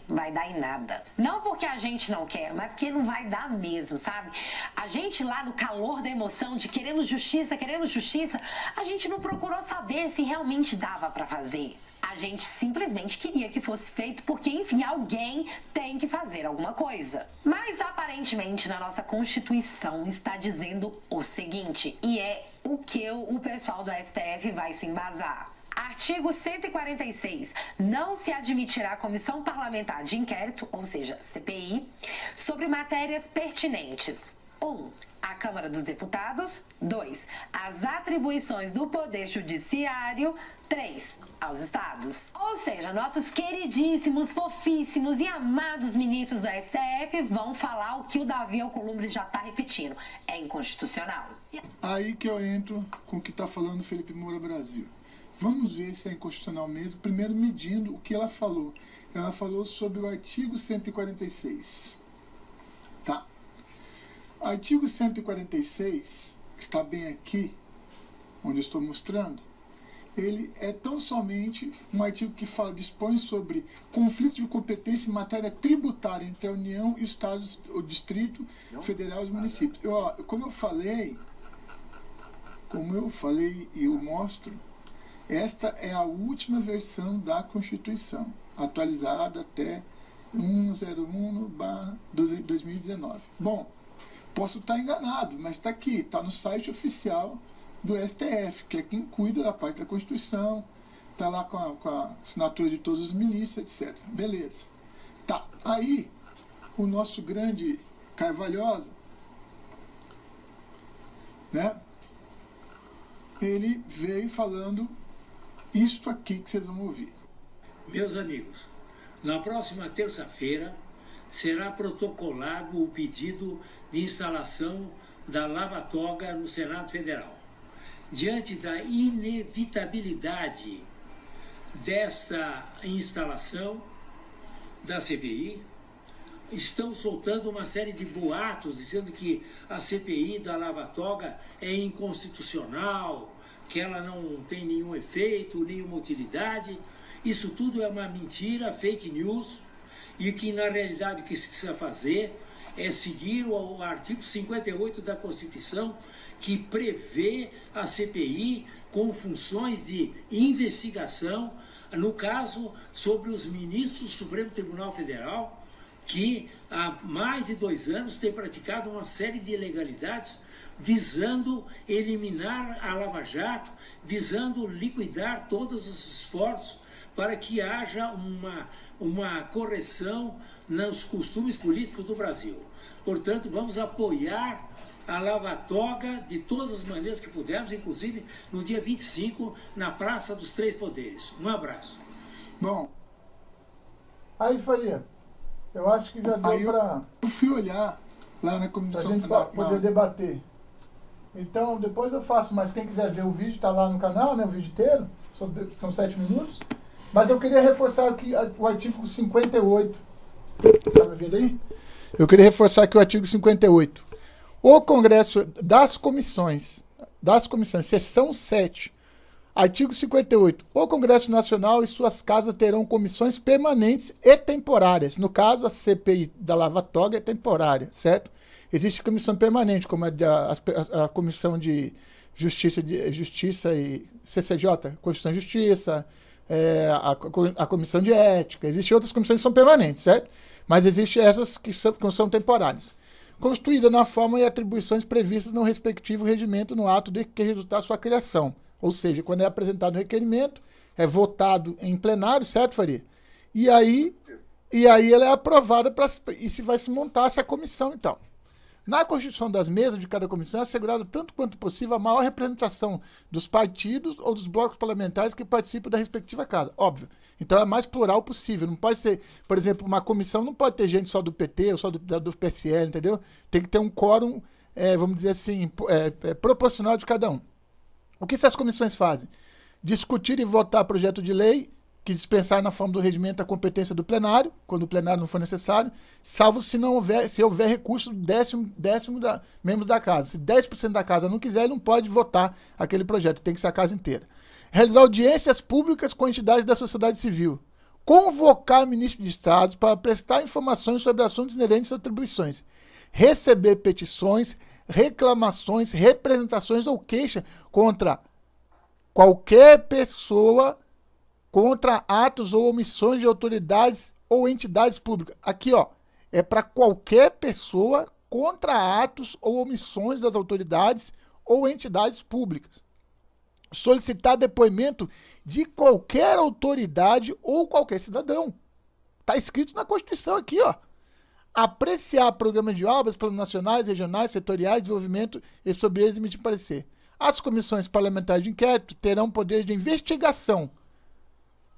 Vai dar em nada. Não porque a gente não quer, mas porque não vai dar mesmo, sabe? A gente lá no calor da emoção de queremos justiça, a gente não procurou saber se realmente dava para fazer. A gente simplesmente queria que fosse feito porque, enfim, alguém tem que fazer alguma coisa. Mas, aparentemente, na nossa Constituição está dizendo o seguinte, e é o que o pessoal do STF vai se embasar. Artigo 146. Não se admitirá comissão parlamentar de inquérito, ou seja, CPI, sobre matérias pertinentes. 1. a Câmara dos Deputados. 2, as atribuições do Poder Judiciário. 3, aos estados. Ou seja, nossos queridíssimos, fofíssimos e amados ministros do STF vão falar o que o Davi Alcolumbre já está repetindo. É inconstitucional. Aí que eu entro com o que está falando Felipe Moura Brasil. Vamos ver se é inconstitucional mesmo, primeiro medindo o que ela falou. Ela falou sobre o artigo 146. Tá. Artigo 146, que está bem aqui, onde eu estou mostrando, ele é tão somente um artigo que dispõe sobre conflito de competência em matéria tributária entre a União, Estados, o Distrito Federal e os municípios. Como eu falei e eu mostro, esta é a última versão da Constituição, atualizada até 101/2019. Bom, posso estar enganado, mas está aqui, está no site oficial do STF, que é quem cuida da parte da Constituição, está lá com a assinatura de todos os ministros, etc. Beleza. Tá, aí o nosso grande Carvalhosa, né, ele veio falando isto aqui que vocês vão ouvir. Meus amigos, na próxima terça-feira será protocolado o pedido de instalação da lava-toga no Senado Federal. Diante da inevitabilidade desta instalação da CPI, estão soltando uma série de boatos dizendo que a CPI da lava-toga é inconstitucional, que ela não tem nenhum efeito, nenhuma utilidade. Isso tudo é uma mentira, fake news, e que na realidade o que se precisa fazer é seguir o artigo 58 da Constituição, que prevê a CPI com funções de investigação, no caso, sobre os ministros do Supremo Tribunal Federal, que há mais de 2 anos têm praticado uma série de ilegalidades visando eliminar a Lava Jato, visando liquidar todos os esforços para que haja uma correção nos costumes políticos do Brasil. Portanto, vamos apoiar a lava-toga de todas as maneiras que pudermos, inclusive no dia 25, na Praça dos Três Poderes. Um abraço. Bom, aí Faria, eu acho que já deu para... Eu fui olhar lá na comissão... Pra gente poder debater. Então, depois eu faço, mas quem quiser ver o vídeo, está lá no canal, né, o vídeo inteiro, são 7 minutos. Mas eu queria reforçar aqui o artigo 58. Tá me vendo aí? Eu queria reforçar aqui o artigo 58. O Congresso das Comissões, seção 7, artigo 58. O Congresso Nacional e suas casas terão comissões permanentes e temporárias. No caso, a CPI da lava-toga é temporária, certo? Existe comissão permanente, como a Comissão de Justiça e CCJ, Constituição e Justiça, a Comissão de Ética. Existem outras comissões que são permanentes, certo? Mas existem essas que são temporárias. Constituída na forma e atribuições previstas no respectivo regimento no ato de que resultar sua criação. Ou seja, quando é apresentado o requerimento, é votado em plenário, certo, Faria? E aí ela é aprovada e se vai se montar essa comissão, então. Na constituição das mesas de cada comissão é assegurada tanto quanto possível a maior representação dos partidos ou dos blocos parlamentares que participam da respectiva casa, óbvio. Então é mais plural possível, não pode ser, por exemplo, uma comissão não pode ter gente só do PT ou só do PSL, entendeu? Tem que ter um quórum, vamos dizer assim, proporcional de cada um. O que essas comissões fazem? Discutir e votar projeto de lei que dispensar na forma do regimento a competência do plenário, quando o plenário não for necessário, salvo se houver recurso do décimo membros da casa. Se 10% da casa não quiser, ele não pode votar aquele projeto, tem que ser a casa inteira. Realizar audiências públicas com entidades da sociedade civil. Convocar ministro de Estado para prestar informações sobre assuntos inerentes às atribuições. Receber petições, reclamações, representações ou queixa contra qualquer pessoa, contra atos ou omissões de autoridades ou entidades públicas. Aqui, ó, é para qualquer pessoa contra atos ou omissões das autoridades ou entidades públicas. Solicitar depoimento de qualquer autoridade ou qualquer cidadão. Está escrito na Constituição aqui, ó. apreciar programas de obras, planos nacionais, regionais, setoriais, desenvolvimento e sobre eles emitir parecer. As comissões parlamentares de inquérito terão poderes de investigação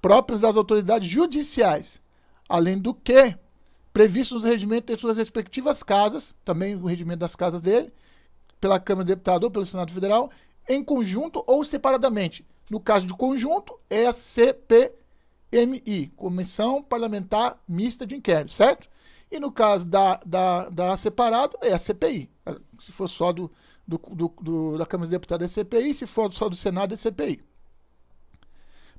próprios das autoridades judiciais, além do que previstos no regimento de suas respectivas casas, também o regimento das casas dele, pela Câmara de Deputados ou pelo Senado Federal, em conjunto ou separadamente. No caso de conjunto, é a CPMI, Comissão Parlamentar Mista de Inquérito, certo? E no caso da separado, é a CPI. Se for só da Câmara de Deputados, é CPI. Se for só do Senado, é CPI.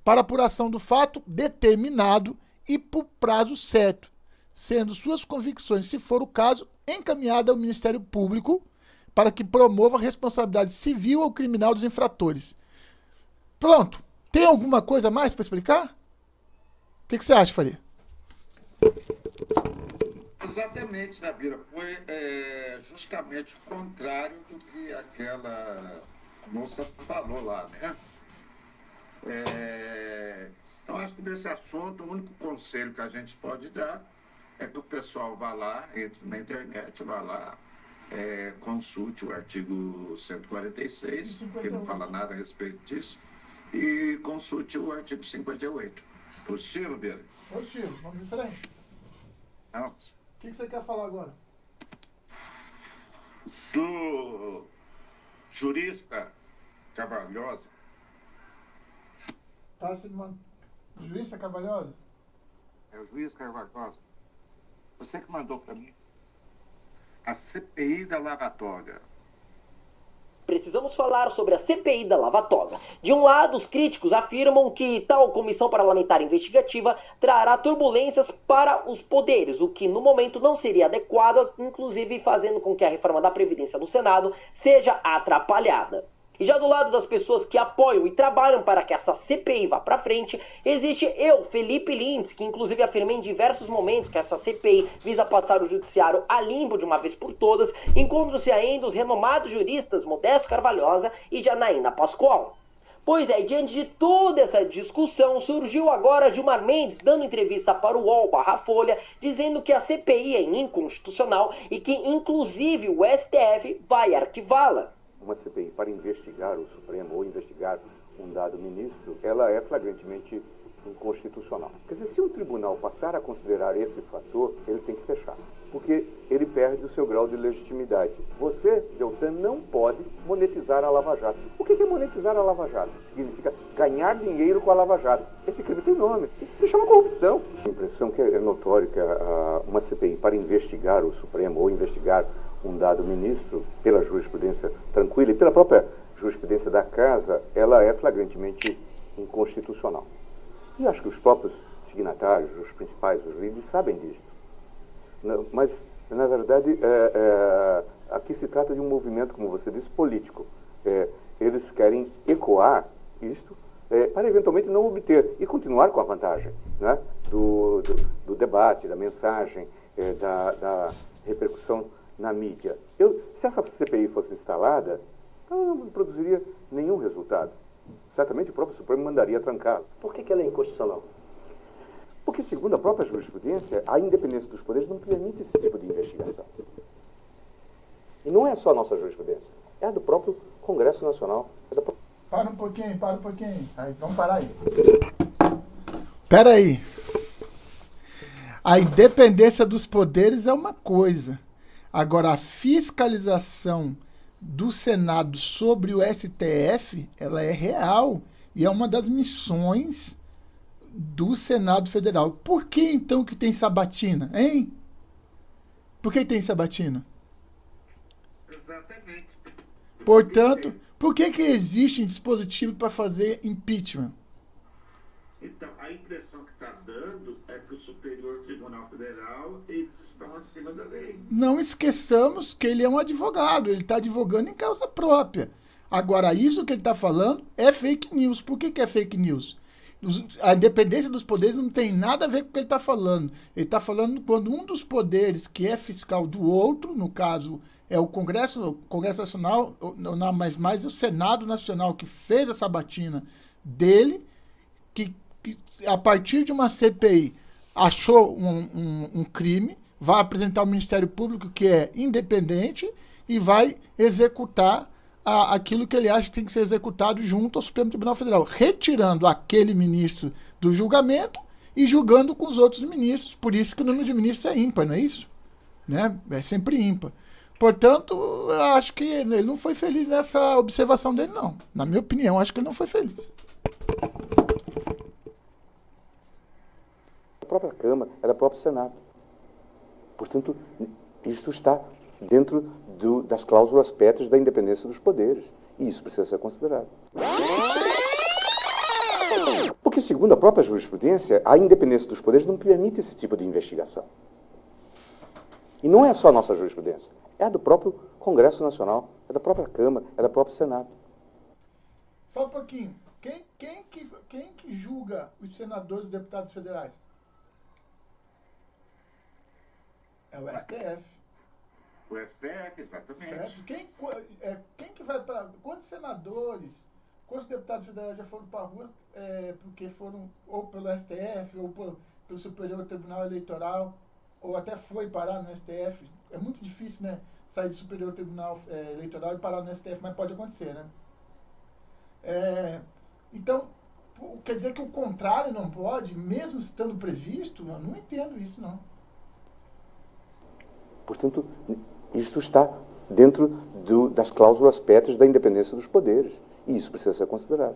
Para apuração do fato determinado e por prazo certo, sendo suas convicções, se for o caso, encaminhada ao Ministério Público para que promova a responsabilidade civil ou criminal dos infratores. Pronto. Tem alguma coisa a mais para explicar? O que você acha, Faria? Exatamente, Nabira. Foi justamente o contrário do que aquela moça falou lá, né? Então, acho que nesse assunto, o único conselho que a gente pode dar é que o pessoal vá lá, entre na internet, vá lá, consulte o artigo 146, que não fala nada a respeito disso, e consulte o artigo 58. Positivo, Beira? Positivo, vamos em frente. Não. O que você quer falar agora? Do jurista Cavalhosa. Jurista Cavalhosa? É o juiz Cavalhosa. Você que mandou para mim. A CPI da Lava Toga. Precisamos falar sobre a CPI da Lava Toga. De um lado, os críticos afirmam que tal comissão parlamentar investigativa trará turbulências para os poderes, o que no momento não seria adequado, inclusive fazendo com que a reforma da Previdência no Senado seja atrapalhada. E já do lado das pessoas que apoiam e trabalham para que essa CPI vá para frente, existe eu, Felipe Lintz, que inclusive afirmei em diversos momentos que essa CPI visa passar o judiciário a limbo de uma vez por todas, encontram-se ainda os renomados juristas Modesto Carvalhosa e Janaína Pascoal. Pois é, diante de toda essa discussão, surgiu agora Gilmar Mendes dando entrevista para o UOL/Folha, dizendo que a CPI é inconstitucional e que inclusive o STF vai arquivá-la. Uma CPI para investigar o Supremo ou investigar um dado ministro, ela é flagrantemente inconstitucional. Quer dizer, se um tribunal passar a considerar esse fator, ele tem que fechar, porque ele perde o seu grau de legitimidade. Você, Deltan, não pode monetizar a Lava Jato. O que é monetizar a Lava Jato? Significa ganhar dinheiro com a Lava Jato. Esse crime tem nome. Isso se chama corrupção. A impressão que é notória que uma CPI para investigar o Supremo ou investigar um dado ministro, pela jurisprudência tranquila e pela própria jurisprudência da Casa, ela é flagrantemente inconstitucional. E acho que os próprios signatários, os principais, os líderes, sabem disso. Mas, na verdade, aqui se trata de um movimento, como você disse, político. Eles querem ecoar isto para eventualmente não obter e continuar com a vantagem, né, do debate, da mensagem, da repercussão na mídia. Se essa CPI fosse instalada, ela não produziria nenhum resultado. Certamente o próprio Supremo mandaria trancá-la. Por que ela é inconstitucional? Porque, segundo a própria jurisprudência, a independência dos poderes não permite esse tipo de investigação. E não é só a nossa jurisprudência, é a do próprio Congresso Nacional. Para um pouquinho. Aí, vamos parar aí. Pera aí. A independência dos poderes é uma coisa. Agora, a fiscalização do Senado sobre o STF, ela é real e é uma das missões do Senado Federal. Por que, então, que tem sabatina, hein? Por que tem sabatina? Exatamente. Portanto, por que existe um dispositivo para fazer impeachment? Então, a impressão que está dando é que o Superior Tribunal Federal, eles estão acima da lei. Não esqueçamos que ele é um advogado, ele está advogando em causa própria. Agora, isso que ele está falando é fake news. Por que é fake news? A independência dos poderes não tem nada a ver com o que ele está falando. Ele está falando quando um dos poderes que é fiscal do outro, no caso é o Congresso Nacional, não, mas mais o Senado Nacional que fez a sabatina dele, que a partir de uma CPI achou um crime, vai apresentar o Ministério Público, que é independente, e vai executar aquilo que ele acha que tem que ser executado junto ao Supremo Tribunal Federal, retirando aquele ministro do julgamento e julgando com os outros ministros. Por isso que o número de ministros é ímpar, não é isso? Né? É sempre ímpar. Portanto, eu acho que ele não foi feliz nessa observação dele, não. Na minha opinião, acho que ele não foi feliz. A própria Câmara é da próprio Senado. Portanto, isto está dentro das cláusulas pétreas da independência dos poderes. E isso precisa ser considerado. Porque, segundo a própria jurisprudência, a independência dos poderes não permite esse tipo de investigação. E não é só a nossa jurisprudência, é a do próprio Congresso Nacional, é da própria Câmara, é do próprio Senado. Só um pouquinho. Quem que julga os senadores e deputados federais? É o STF. O STF, exatamente. Certo? Quem que vai para... Quantos senadores, quantos deputados federais já foram para a rua porque foram ou pelo STF ou pelo Superior Tribunal Eleitoral, ou até foi parar no STF? É muito difícil, né? Sair do Superior Tribunal Eleitoral e parar no STF, mas pode acontecer, né? Então, quer dizer que o contrário não pode, mesmo estando previsto? Eu não entendo isso, não. Portanto, isto está dentro das cláusulas pétreas da independência dos poderes. E isso precisa ser considerado.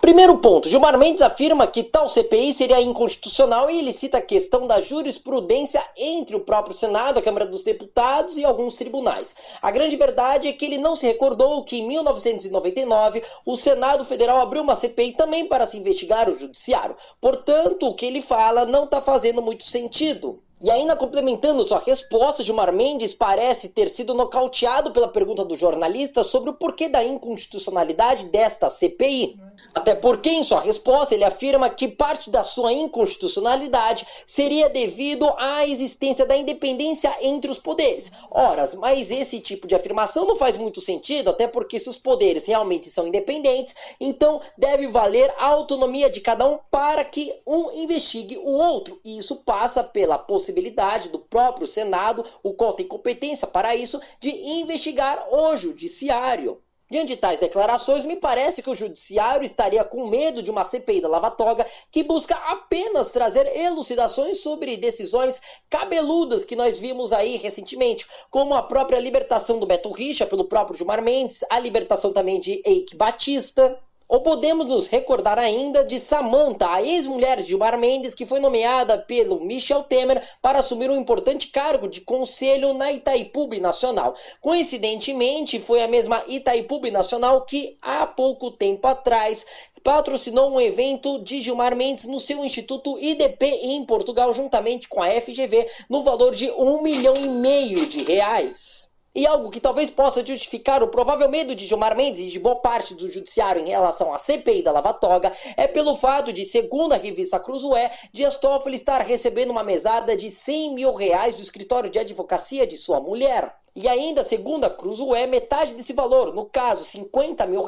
Primeiro ponto, Gilmar Mendes afirma que tal CPI seria inconstitucional e ele cita a questão da jurisprudência entre o próprio Senado, a Câmara dos Deputados e alguns tribunais. A grande verdade é que ele não se recordou que em 1999 o Senado Federal abriu uma CPI também para se investigar o Judiciário. Portanto, o que ele fala não está fazendo muito sentido. E ainda complementando sua resposta, Gilmar Mendes parece ter sido nocauteado pela pergunta do jornalista sobre o porquê da inconstitucionalidade desta CPI. Até porque, em sua resposta, ele afirma que parte da sua inconstitucionalidade seria devido à existência da independência entre os poderes. Ora, mas esse tipo de afirmação não faz muito sentido, até porque se os poderes realmente são independentes, então deve valer a autonomia de cada um para que um investigue o outro. E isso passa pela possibilidade do próprio Senado, o qual tem competência para isso, de investigar o Judiciário. Diante de tais declarações, me parece que o Judiciário estaria com medo de uma CPI da Lava Toga que busca apenas trazer elucidações sobre decisões cabeludas que nós vimos aí recentemente, como a própria libertação do Beto Richa pelo próprio Gilmar Mendes, a libertação também de Eike Batista. Ou podemos nos recordar ainda de Samantha, a ex-mulher de Gilmar Mendes, que foi nomeada pelo Michel Temer para assumir um importante cargo de conselho na Itaipu Binacional. Coincidentemente, foi a mesma Itaipu Binacional que, há pouco tempo atrás, patrocinou um evento de Gilmar Mendes no seu Instituto IDP em Portugal, juntamente com a FGV, no valor de R$1,5 milhão. E algo que talvez possa justificar o provável medo de Gilmar Mendes e de boa parte do judiciário em relação à CPI da Lava Toga é pelo fato de, segundo a revista Cruzoé, Dias Toffoli estar recebendo uma mesada de R$100 mil do escritório de advocacia de sua mulher. E ainda, segundo a Cruzoé, metade desse valor, no caso R$50 mil,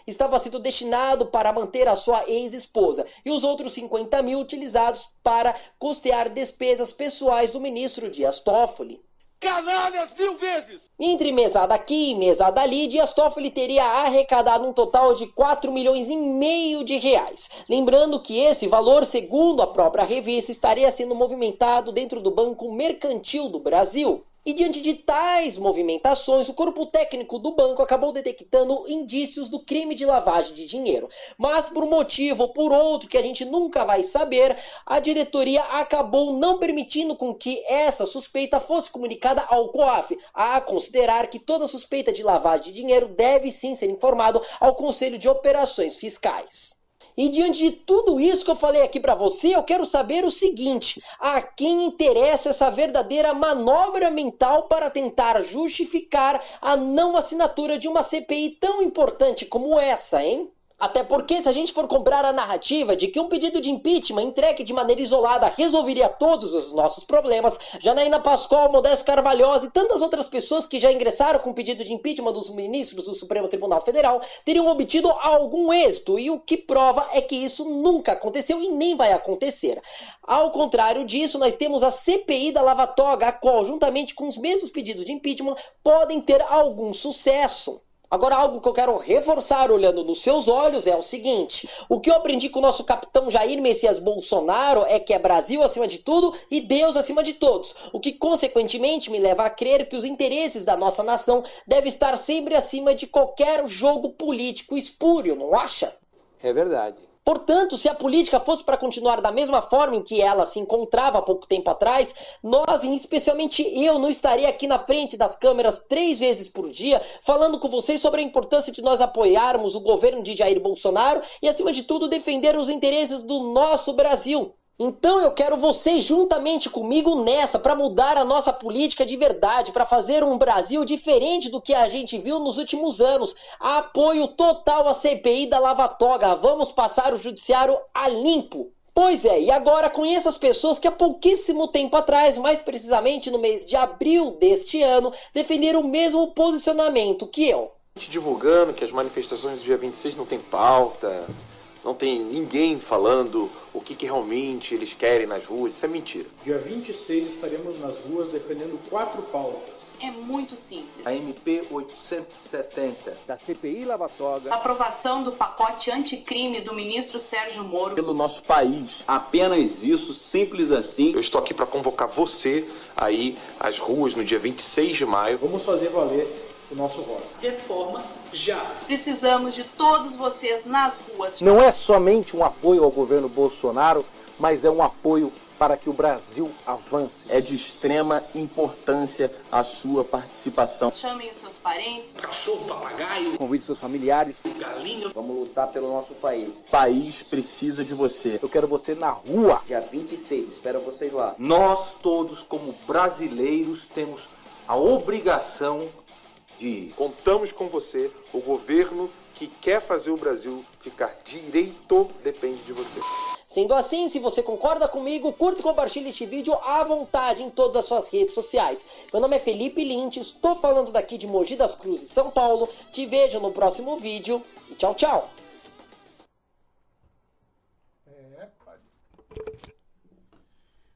estava sendo destinado para manter a sua ex-esposa e os outros 50 mil utilizados para custear despesas pessoais do ministro Dias Toffoli. Canalhas 1000 vezes! Entre mesada aqui e mesada ali, Dias Toffoli teria arrecadado um total de R$4,5 milhões. Lembrando que esse valor, segundo a própria revista, estaria sendo movimentado dentro do Banco Mercantil do Brasil. E diante de tais movimentações, o corpo técnico do banco acabou detectando indícios do crime de lavagem de dinheiro. Mas por um motivo ou por outro que a gente nunca vai saber, a diretoria acabou não permitindo com que essa suspeita fosse comunicada ao COAF, a considerar que toda suspeita de lavagem de dinheiro deve sim ser informado ao Conselho de Operações Fiscais. E diante de tudo isso que eu falei aqui para você, eu quero saber o seguinte: a quem interessa essa verdadeira manobra mental para tentar justificar a não assinatura de uma CPI tão importante como essa, hein? Até porque, se a gente for comprar a narrativa de que um pedido de impeachment entregue de maneira isolada resolveria todos os nossos problemas, Janaína Pascoal, Modesto Carvalhosa e tantas outras pessoas que já ingressaram com pedido de impeachment dos ministros do Supremo Tribunal Federal teriam obtido algum êxito, e o que prova é que isso nunca aconteceu e nem vai acontecer. Ao contrário disso, nós temos a CPI da Lava Toga, a qual, juntamente com os mesmos pedidos de impeachment, podem ter algum sucesso. Agora, algo que eu quero reforçar olhando nos seus olhos é o seguinte: o que eu aprendi com o nosso capitão Jair Messias Bolsonaro é que é Brasil acima de tudo e Deus acima de todos, o que consequentemente me leva a crer que os interesses da nossa nação devem estar sempre acima de qualquer jogo político espúrio, não acha? É verdade. Portanto, se a política fosse para continuar da mesma forma em que ela se encontrava há pouco tempo atrás, nós, e especialmente eu, não estaria aqui na frente das câmeras 3 vezes por dia falando com vocês sobre a importância de nós apoiarmos o governo de Jair Bolsonaro e, acima de tudo, defender os interesses do nosso Brasil. Então eu quero vocês juntamente comigo nessa, para mudar a nossa política de verdade, para fazer um Brasil diferente do que a gente viu nos últimos anos. Apoio total à CPI da Lava Toga. Vamos passar o judiciário a limpo. Pois é, e agora conheço as pessoas que há pouquíssimo tempo atrás, mais precisamente no mês de abril deste ano, defenderam o mesmo posicionamento que eu. Divulgando que as manifestações do dia 26 não tem pauta, não tem ninguém falando o que realmente eles querem nas ruas. Isso é mentira. Dia 26 estaremos nas ruas defendendo 4 pautas. É muito simples. A MP 870 Da CPI Lava Toga. A aprovação do pacote anticrime do ministro Sérgio Moro. pelo nosso país. Apenas isso, simples assim. Eu estou aqui para convocar você aí às ruas no dia 26 de maio. Vamos fazer valer o nosso voto. Reforma já. Precisamos de todos vocês nas ruas. Não é somente um apoio ao governo Bolsonaro, mas é um apoio para que o Brasil avance. É de extrema importância a sua participação. Chamem os seus parentes. Cachorro, papagaio, Convide seus familiares. galinha. Vamos lutar pelo nosso país. O país precisa de você. Eu quero você na rua. Dia 26, espero vocês lá. Nós todos, como brasileiros, temos a obrigação de... Contamos com você, o governo que quer fazer o Brasil ficar direito depende de você. Sendo assim, se você concorda comigo, curta e compartilhe este vídeo à vontade em todas as suas redes sociais. Meu nome é Felipe Lynch, estou falando daqui de Mogi das Cruzes, São Paulo. Te vejo no próximo vídeo e tchau, tchau!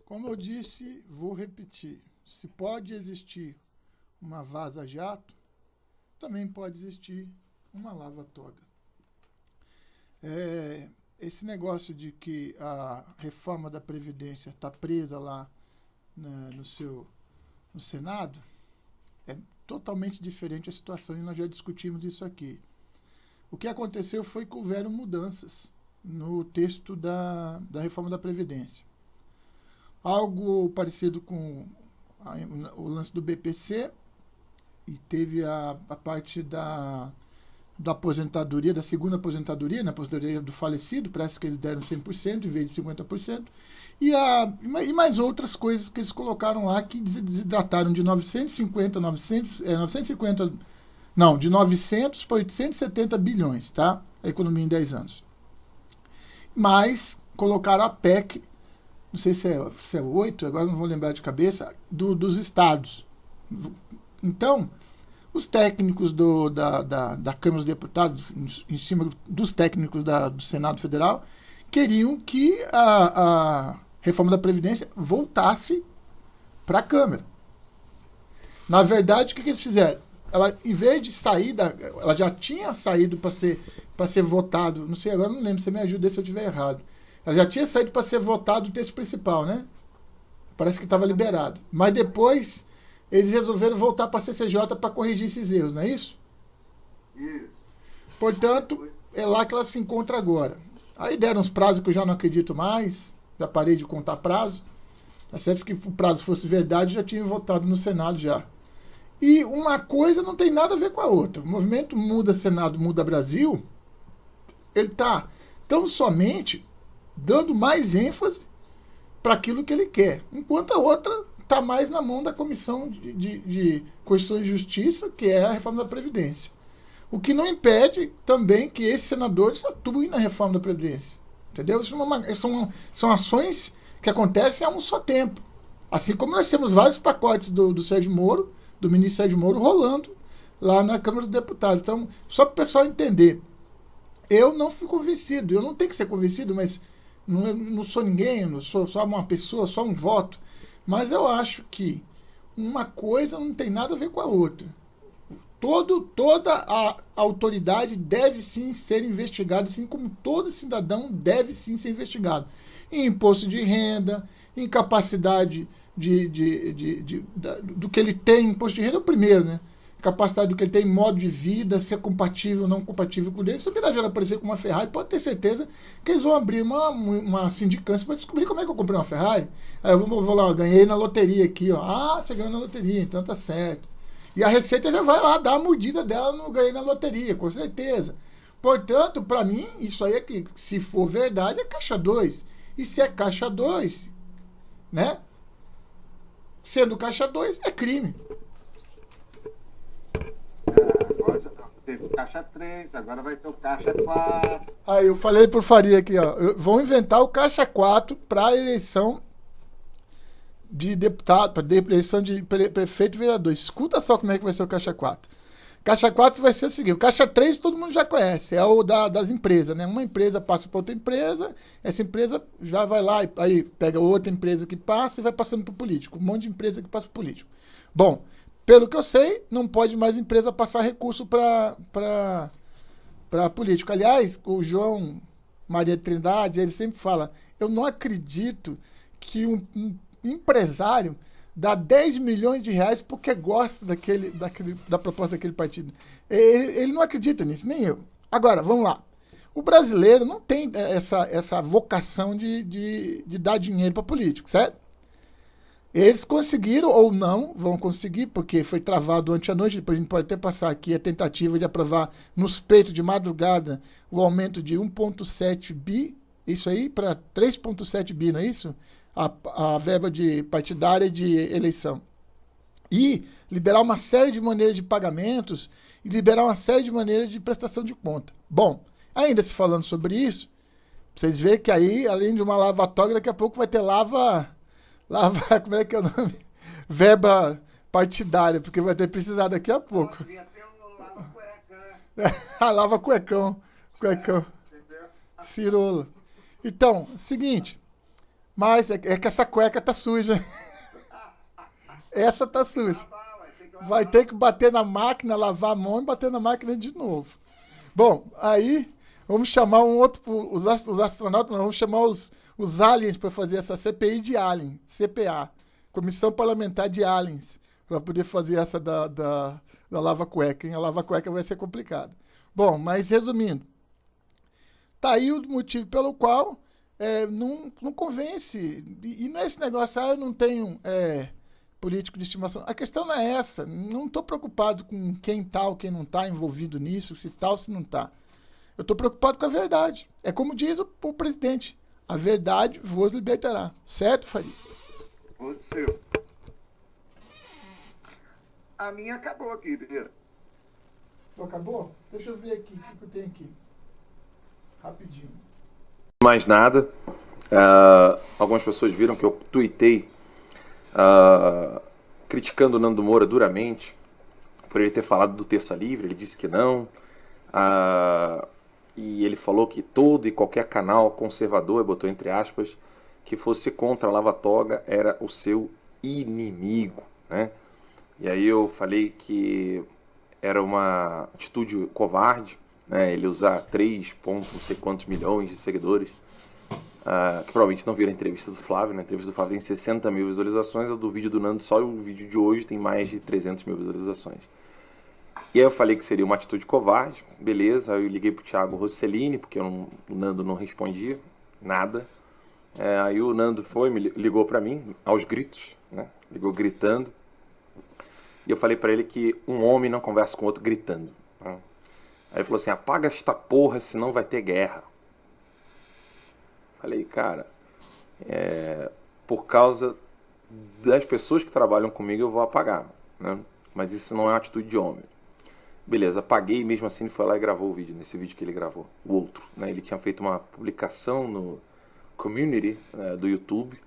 Como eu disse, vou repetir. Se pode existir uma vaza-jato, também pode existir uma lava-toga. Esse negócio de que a reforma da Previdência está presa lá, né, no Senado, é totalmente diferente a situação e nós já discutimos isso aqui. O que aconteceu foi que houveram mudanças no texto da reforma da Previdência. Algo parecido com o lance do BPC, e teve a parte da aposentadoria, da segunda aposentadoria, na aposentadoria do falecido, parece que eles deram 100% em vez de 50%, e mais outras coisas que eles colocaram lá que desidrataram de 900 para 870 bilhões, tá? A economia em 10 anos. Mas colocaram a PEC, não sei se é 8, agora não vou lembrar de cabeça, dos estados. Então, os técnicos da Câmara dos Deputados, em cima dos técnicos do Senado Federal, queriam que a reforma da Previdência voltasse para a Câmara. Na verdade, o que eles fizeram? Ela, em vez de sair ela já tinha saído para ser votado, não sei, agora não lembro, você me ajuda se eu estiver errado. Ela já tinha saído para ser votado o texto principal, né? Parece que estava liberado. Mas depois eles resolveram voltar para a CCJ para corrigir esses erros, não é isso? Isso. Portanto, é lá que ela se encontra agora. Aí deram uns prazos que eu já não acredito mais, já parei de contar prazo. Tá certo que o prazo fosse verdade, já tinha votado no Senado já. E uma coisa não tem nada a ver com a outra. O movimento Muda Senado, Muda Brasil, ele está tão somente dando mais ênfase para aquilo que ele quer, enquanto a outra está mais na mão da Comissão de Constituição e Justiça, que é a reforma da Previdência. O que não impede também que esses senadores atuem na reforma da Previdência. Entendeu? São ações que acontecem a um só tempo. Assim como nós temos vários pacotes do Sérgio Moro, do ministro Sérgio Moro, rolando lá na Câmara dos Deputados. Então, só para o pessoal entender, eu não fui convencido, eu não tenho que ser convencido, mas não sou ninguém, não sou só uma pessoa, só um voto. Mas eu acho que uma coisa não tem nada a ver com a outra. Toda a autoridade deve sim ser investigada, assim como todo cidadão deve sim ser investigado. Em imposto de renda, em capacidade do que ele tem. Imposto de renda é o primeiro, né? Capacidade do que ele tem, modo de vida, se é compatível ou não compatível com ele. Se o Villageiro aparecer com uma Ferrari, pode ter certeza que eles vão abrir uma sindicância para descobrir como é que eu comprei uma Ferrari. Aí eu vou lá, ganhei na loteria aqui, ó. Ah, você ganhou na loteria, então tá certo. E a Receita já vai lá dar a mordida dela no ganhei na loteria, com certeza. Portanto, para mim, isso aí é que, se for verdade, é caixa 2. E se é caixa 2, né? Sendo caixa 2, é crime. Agora já teve o caixa 3, agora vai ter o caixa 4. Aí eu falei por Faria aqui, ó. Vão inventar o caixa 4 para eleição de deputado, para eleição de prefeito e vereador. Escuta só como é que vai ser o caixa 4. Caixa 4 vai ser o seguinte: o caixa 3 todo mundo já conhece, é o das empresas, né? Uma empresa passa para outra empresa, essa empresa já vai lá e aí pega outra empresa que passa e vai passando para o político. Um monte de empresa que passa para o político. Bom, pelo que eu sei, não pode mais empresa passar recurso para político. Aliás, o João Maria de Trindade, ele sempre fala: eu não acredito que um empresário dá 10 milhões de reais porque gosta da proposta daquele partido. Ele não acredita nisso, nem eu. Agora, vamos lá. O brasileiro não tem essa vocação de dar dinheiro para político, certo? Eles conseguiram, ou não, vão conseguir, porque foi travado ontem à noite, depois a gente pode até passar aqui a tentativa de aprovar nos peitos de madrugada o aumento de 1,7 bi, isso aí, para 3,7 bi, não é isso? A verba de partidária de eleição. E liberar uma série de maneiras de pagamentos e liberar uma série de maneiras de prestação de conta. Bom, ainda se falando sobre isso, vocês veem que aí, além de uma lavatória, daqui a pouco vai ter como é que é o nome? Verba partidária, porque vai ter precisado daqui a pouco. Lava cuecão. Cirola. Então, seguinte... Mas é que essa cueca tá suja. Essa tá suja. Vai ter que bater na máquina, lavar a mão e bater na máquina de novo. Bom, aí vamos chamar os astronautas, não, vamos chamar os aliens para fazer essa CPI de alien, CPA, Comissão Parlamentar de Aliens, para poder fazer essa da lava-cueca, hein? A lava-cueca vai ser complicado. Bom, mas resumindo, tá aí o motivo pelo qual não convence. E não é esse negócio, eu não tenho político de estimação. A questão não é essa. Não estou preocupado com quem tá ou quem não está envolvido nisso, se tá ou se não está. Eu estou preocupado com a verdade. É como diz o presidente: a verdade vos libertará. Certo, Faria? O seu. A minha acabou aqui, Pereira. Acabou? Deixa eu ver aqui o que eu tenho aqui. Rapidinho. Mais nada. Algumas pessoas viram que eu tuitei criticando o Nando Moura duramente por ele ter falado do Terça Livre. Ele disse que não. E ele falou que todo e qualquer canal conservador, botou entre aspas, que fosse contra a lava-toga era o seu inimigo, né? E aí eu falei que era uma atitude covarde, né? Ele usar 3 pontos, não sei quantos milhões de seguidores, que provavelmente não viram a entrevista do Flávio, né? A entrevista do Flávio tem 60 mil visualizações, a do vídeo do Nando, só o vídeo de hoje tem mais de 300 mil visualizações. E aí eu falei que seria uma atitude covarde, beleza, aí eu liguei pro Thiago Rossellini, porque o Nando não respondia nada. Aí o Nando ligou para mim, aos gritos, né? Ligou gritando. E eu falei para ele que um homem não conversa com outro gritando, né? Aí ele falou assim: apaga esta porra, senão vai ter guerra. Falei, cara, por causa das pessoas que trabalham comigo eu vou apagar, né? Mas isso não é uma atitude de homem. Beleza, apaguei e mesmo assim ele foi lá e gravou o vídeo, nesse vídeo que ele gravou, o outro. Né? Ele tinha feito uma publicação no community do YouTube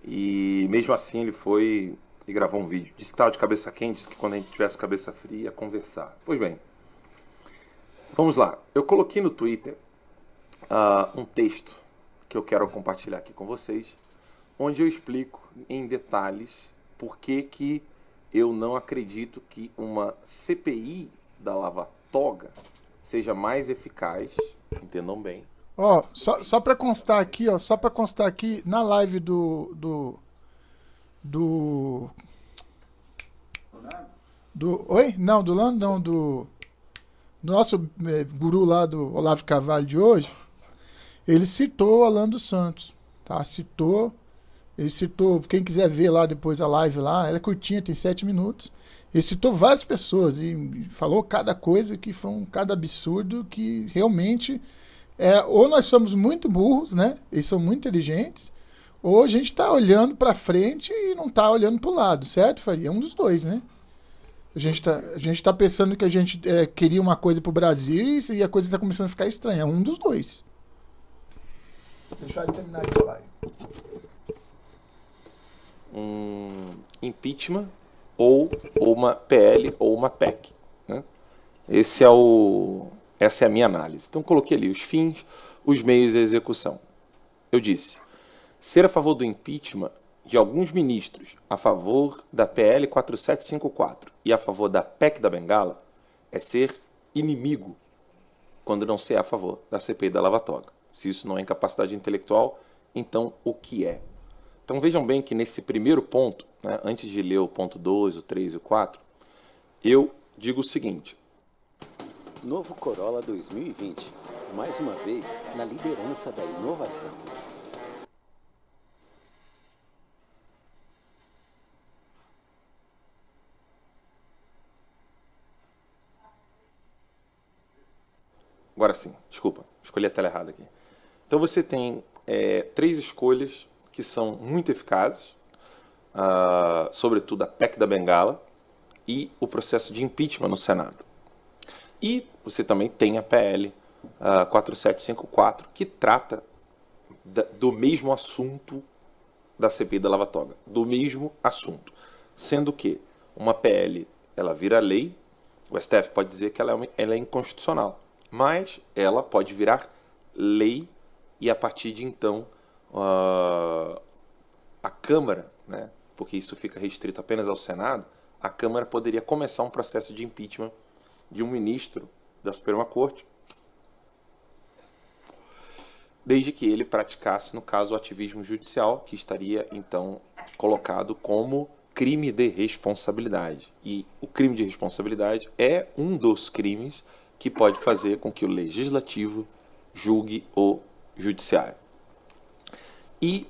e mesmo assim ele foi e gravou um vídeo. Disse que estava de cabeça quente, disse que quando a gente tivesse cabeça fria ia conversar. Pois bem, vamos lá. Eu coloquei no Twitter um texto que eu quero compartilhar aqui com vocês, onde eu explico em detalhes por que eu não acredito que uma CPI da Lava Toga seja mais eficaz, entendam bem. Ó, só para constar aqui, na live Oi? Não, do Lando não, do nosso guru lá do Olavo de Carvalho de hoje, ele citou o Alan dos Santos, tá? Ele citou, quem quiser ver lá depois a live lá, ela é curtinha, tem 7 minutos. Ele citou várias pessoas e falou cada coisa que foi cada absurdo que realmente ou nós somos muito burros, né? Eles são muito inteligentes, ou a gente está olhando para frente e não está olhando para o lado, certo, Faria? É um dos dois, né? A gente tá pensando que a gente queria uma coisa pro Brasil e a coisa está começando a ficar estranha. É um dos dois. Deixa eu terminar de falar. Um impeachment ou uma PL ou uma PEC. Né? Essa é a minha análise. Então coloquei ali os fins, os meios e a execução. Eu disse, ser a favor do impeachment de alguns ministros a favor da PL 4754 e a favor da PEC da Bengala é ser inimigo quando não se é a favor da CPI da Lava Toga. Se isso não é incapacidade intelectual, então o que é? Então vejam bem que nesse primeiro ponto, né, antes de ler o ponto 2, o 3 e o 4, eu digo o seguinte. Novo Corolla 2020, mais uma vez na liderança da inovação. Agora sim, desculpa, escolhi a tela errada aqui. Então você tem 3 escolhas que são muito eficazes, sobretudo a PEC da Bengala e o processo de impeachment no Senado. E você também tem a PL 4754, que trata do mesmo assunto da CPI da Lava Toga, do mesmo assunto. Sendo que uma PL, ela vira lei, o STF pode dizer que ela é inconstitucional, mas ela pode virar lei e a partir de então a Câmara, né, porque isso fica restrito apenas ao Senado, a Câmara poderia começar um processo de impeachment de um ministro da Suprema Corte, desde que ele praticasse, no caso, o ativismo judicial, que estaria, então, colocado como crime de responsabilidade. E o crime de responsabilidade é um dos crimes que pode fazer com que o legislativo julgue o judiciário. E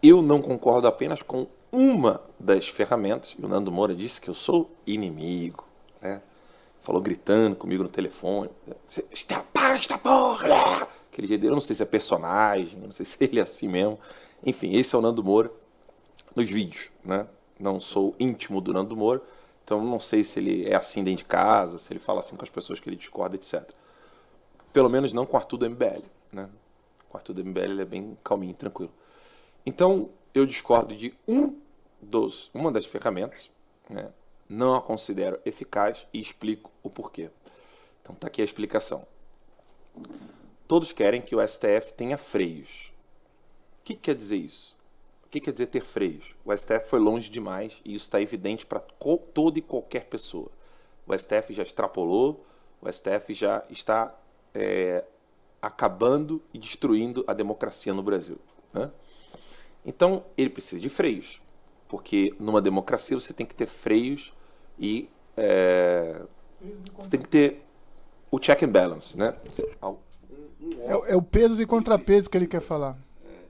eu não concordo apenas com uma das ferramentas, e o Nando Moura disse que eu sou inimigo, né? Falou gritando comigo no telefone, para esta porra, né? Aquele jeito dele, eu não sei se é personagem, não sei se ele é assim mesmo. Enfim, esse é o Nando Moura nos vídeos, né? Não sou íntimo do Nando Moura, então não sei se ele é assim dentro de casa, se ele fala assim com as pessoas que ele discorda, etc. Pelo menos não com o Arthur do MBL, né? Com o Arthur do MBL ele é bem calminho, tranquilo. Então, eu discordo de uma das ferramentas, né? Não a considero eficaz e explico o porquê. Então está aqui a explicação. Todos querem que o STF tenha freios. O que quer dizer isso? O que quer dizer ter freios? O STF foi longe demais e isso está evidente para toda e qualquer pessoa. O STF já extrapolou, o STF já está acabando e destruindo a democracia no Brasil, né? Então, ele precisa de freios, porque numa democracia você tem que ter freios e você tem que ter o check and balance, né? É o peso e contrapeso que ele quer falar.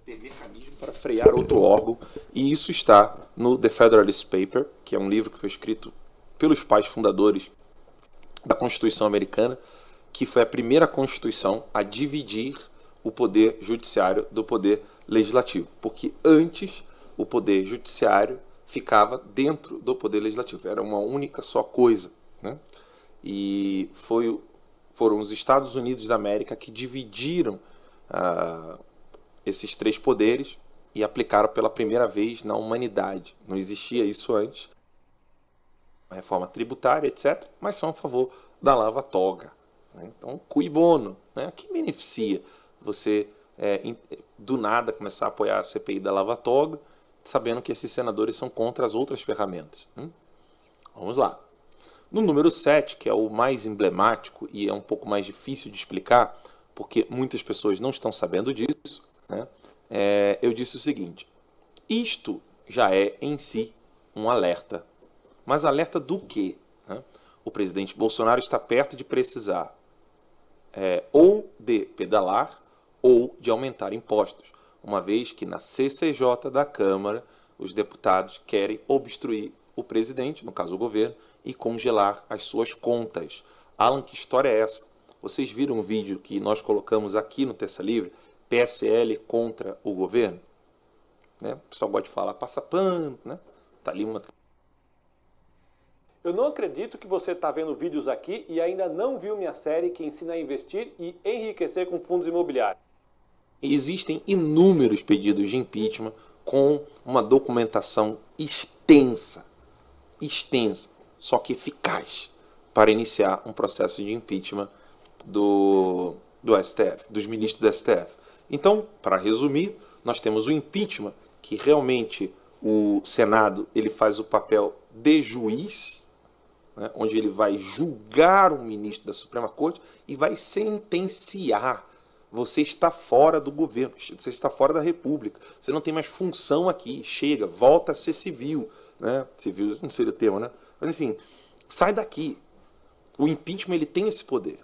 Ter mecanismo para frear outro órgão, e isso está no The Federalist Paper, que é um livro que foi escrito pelos pais fundadores da Constituição Americana, que foi a primeira Constituição a dividir o poder judiciário do poder legislativo, porque antes o poder judiciário ficava dentro do poder legislativo, era uma única só coisa, né? e foram os Estados Unidos da América que dividiram esses 3 poderes e aplicaram pela primeira vez na humanidade. Não existia isso antes. Uma reforma tributária, etc., mas são a favor da lava-toga. Né? Então, cui bono, né? Que beneficia você, do nada, começar a apoiar a CPI da lava-toga, sabendo que esses senadores são contra as outras ferramentas. Vamos lá. No número 7, que é o mais emblemático e é um pouco mais difícil de explicar, porque muitas pessoas não estão sabendo disso, né? Eu disse o seguinte: isto já é em si um alerta. Mas alerta do quê? Né? O presidente Bolsonaro está perto de precisar ou de pedalar ou de aumentar impostos, uma vez que na CCJ da Câmara os deputados querem obstruir o presidente, no caso o governo, e congelar as suas contas. Alan, que história é essa? Vocês viram um vídeo que nós colocamos aqui no Terça Livre, PSL contra o governo? Né? O pessoal gosta de falar, passa pano, né? Tá ali uma... Eu não acredito que você está vendo vídeos aqui e ainda não viu minha série que ensina a investir e enriquecer com fundos imobiliários. Existem inúmeros pedidos de impeachment com uma documentação extensa, só que eficaz, para iniciar um processo de impeachment do STF, dos ministros do STF. Então, para resumir, nós temos o impeachment, que realmente o Senado ele faz o papel de juiz, né, onde ele vai julgar um ministro da Suprema Corte e vai sentenciar. Você está fora do governo, você está fora da República, você não tem mais função aqui, chega, volta a ser civil, né? Civil não seria o termo, né? Mas enfim, sai daqui. O impeachment ele tem esse poder.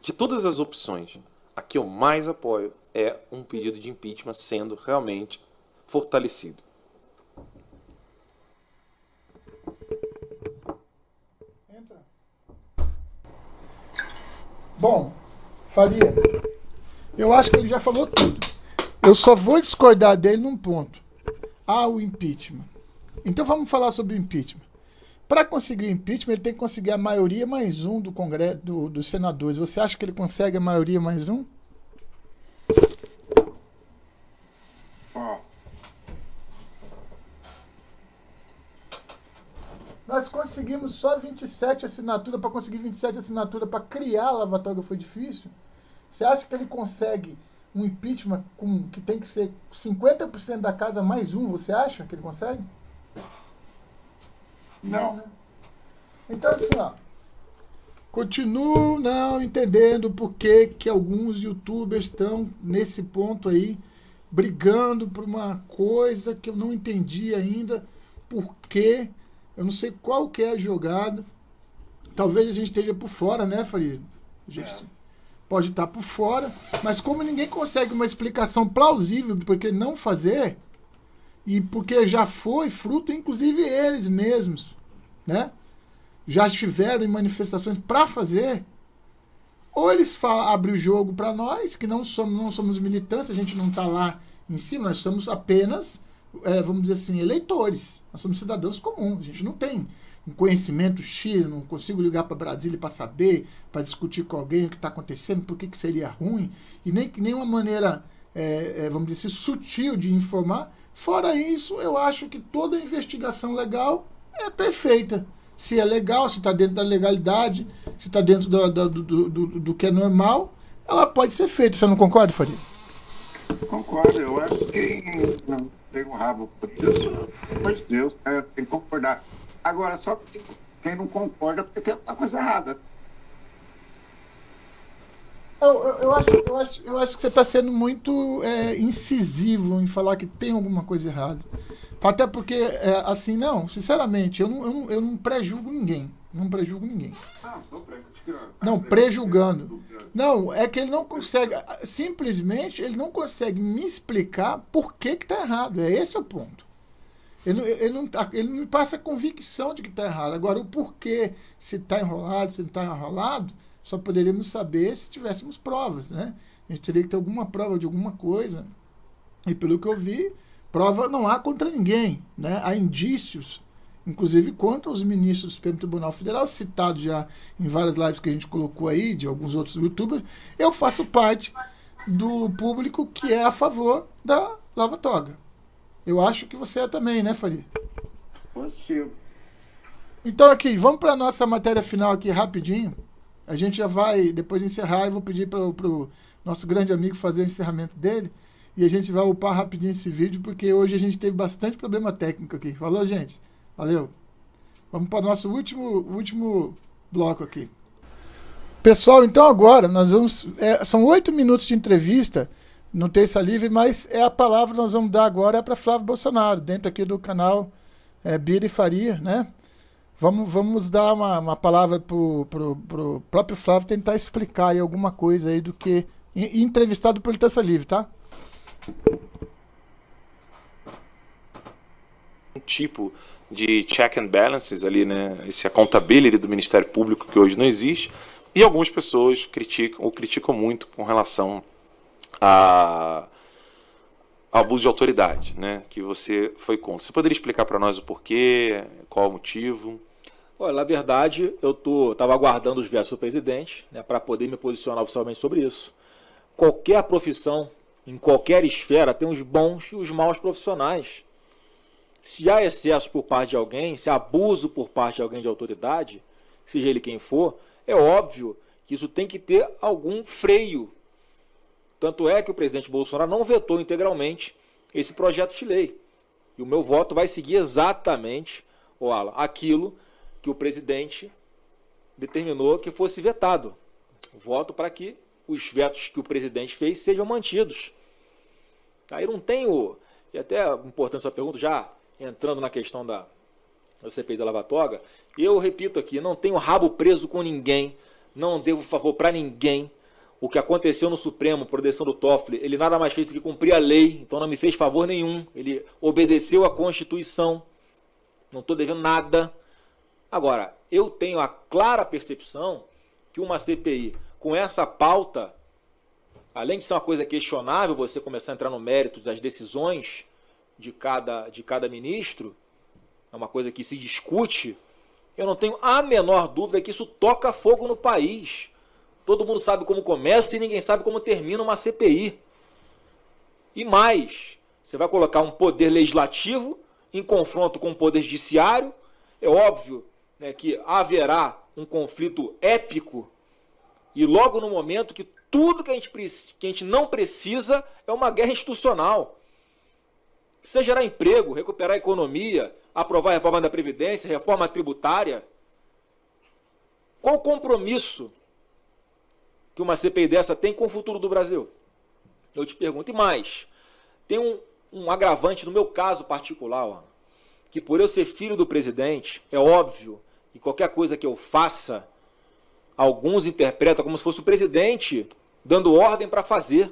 De todas as opções, a que eu mais apoio é um pedido de impeachment sendo realmente fortalecido. Entra. Bom, Faria, eu acho que ele já falou tudo. Eu só vou discordar dele num ponto. O impeachment. Então vamos falar sobre o impeachment. Para conseguir o impeachment, ele tem que conseguir a maioria mais um do Congresso, dos senadores. Você acha que ele consegue a maioria mais um? Nós conseguimos só 27 assinaturas. Para conseguir 27 assinaturas para criar a lava-toga foi difícil? Você acha que ele consegue um impeachment que tem que ser 50% da casa mais um? Você acha que ele consegue? Não, né? Então assim, continuo não entendendo por que alguns youtubers estão nesse ponto aí, brigando por uma coisa que eu não entendi ainda, porque eu não sei qual que é a jogada. Talvez a gente esteja por fora, né, Faria? A gente pode estar por fora, mas como ninguém consegue uma explicação plausível por que não fazer, e porque já foi fruto, inclusive eles mesmos, né? Já estiveram em manifestações para fazer, ou eles abrem o jogo para nós, que não somos militantes, a gente não está lá em cima, nós somos apenas, vamos dizer assim, eleitores, nós somos cidadãos comuns, a gente não tem um conhecimento X, não consigo ligar para Brasília para saber, para discutir com alguém o que está acontecendo, por que seria ruim, e nem uma maneira, vamos dizer assim, sutil de informar. Fora isso, eu acho que toda investigação legal é perfeita. Se é legal, se está dentro da legalidade, se está dentro do que é normal, ela pode ser feita. Você não concorda, Faria? Concordo, eu acho que quem não tem um rabo por isso, pelo de Deus, tem que concordar. Agora, só quem não concorda porque tem alguma coisa errada. Eu acho que você está sendo muito incisivo em falar que tem alguma coisa errada. Até porque, assim, não, sinceramente, eu não pré-julgo ninguém. Não pré-julgo ninguém. Não, pré-julgando. Não, é que ele não consegue, simplesmente, ele não consegue me explicar por que está errado. Esse é o ponto. Ele não me passa a convicção de que está errado. Agora, o porquê, se está enrolado, se não está enrolado, só poderíamos saber se tivéssemos provas, né? A gente teria que ter alguma prova de alguma coisa. E pelo que eu vi, prova não há contra ninguém, né? Há indícios inclusive contra os ministros do Supremo Tribunal Federal, citado já em várias lives que a gente colocou aí, de alguns outros youtubers. Eu faço parte do público que é a favor da Lava Toga. Eu acho que você é também, né, Faria? Positivo. Então aqui, vamos para a nossa matéria final aqui rapidinho. A gente já vai depois encerrar e vou pedir para o nosso grande amigo fazer o encerramento dele. E a gente vai upar rapidinho esse vídeo, porque hoje a gente teve bastante problema técnico aqui. Falou, gente? Valeu. Vamos para o nosso último bloco aqui. Pessoal, então agora nós vamos... são 8 minutos de entrevista no Terça Livre, mas a palavra que nós vamos dar agora é para Flávio Bolsonaro, dentro aqui do canal Bira e Faria, né? Vamos dar uma palavra pro próprio Flávio tentar explicar aí alguma coisa aí do que... entrevistado pelo Terça Livre, tá? Um tipo de check and balances ali, né? Esse accountability do Ministério Público que hoje não existe. E algumas pessoas criticam muito com relação a abuso de autoridade, né? Que você foi contra. Você poderia explicar para nós o porquê, qual o motivo? Olha, na verdade, eu estava aguardando os versos do presidente, né, para poder me posicionar oficialmente sobre isso. Qualquer profissão, em qualquer esfera, tem os bons e os maus profissionais. Se há excesso por parte de alguém, se há abuso por parte de alguém de autoridade, seja ele quem for, é óbvio que isso tem que ter algum freio. Tanto é que o presidente Bolsonaro não vetou integralmente esse projeto de lei. E o meu voto vai seguir exatamente, Alan, aquilo que o presidente determinou que fosse vetado. Voto para que os vetos que o presidente fez sejam mantidos. Aí não tenho... E até é importante essa pergunta, já entrando na questão da CPI da Lava Toga, eu repito aqui, não tenho rabo preso com ninguém, não devo favor para ninguém. O que aconteceu no Supremo, por decisão do Toffoli, ele nada mais fez do que cumprir a lei, então não me fez favor nenhum. Ele obedeceu à Constituição, não estou devendo nada. Agora, eu tenho a clara percepção que uma CPI com essa pauta, além de ser uma coisa questionável, você começar a entrar no mérito das decisões de cada ministro, é uma coisa que se discute, eu não tenho a menor dúvida que isso toca fogo no país. Todo mundo sabe como começa e ninguém sabe como termina uma CPI. E mais, você vai colocar um poder legislativo em confronto com o poder judiciário, é óbvio, né, que haverá um conflito épico e logo no momento que tudo que a gente não precisa é uma guerra institucional. Precisa gerar emprego, recuperar a economia, aprovar a reforma da Previdência, reforma tributária. Qual o compromisso que uma CPI dessa tem com o futuro do Brasil? Eu te pergunto. E mais, tem um agravante no meu caso particular, ó, que por eu ser filho do presidente, é óbvio que qualquer coisa que eu faça, alguns interpretam como se fosse o presidente dando ordem para fazer.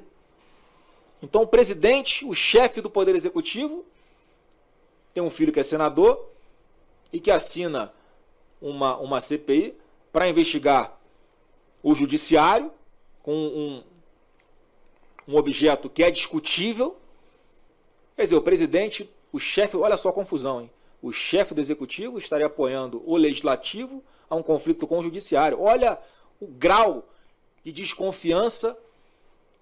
Então o presidente, o chefe do Poder Executivo, tem um filho que é senador e que assina uma CPI para investigar o judiciário com um objeto que é discutível. Quer dizer, o presidente, o chefe, olha só a confusão, hein? O chefe do executivo estaria apoiando o legislativo a um conflito com o judiciário. Olha o grau de desconfiança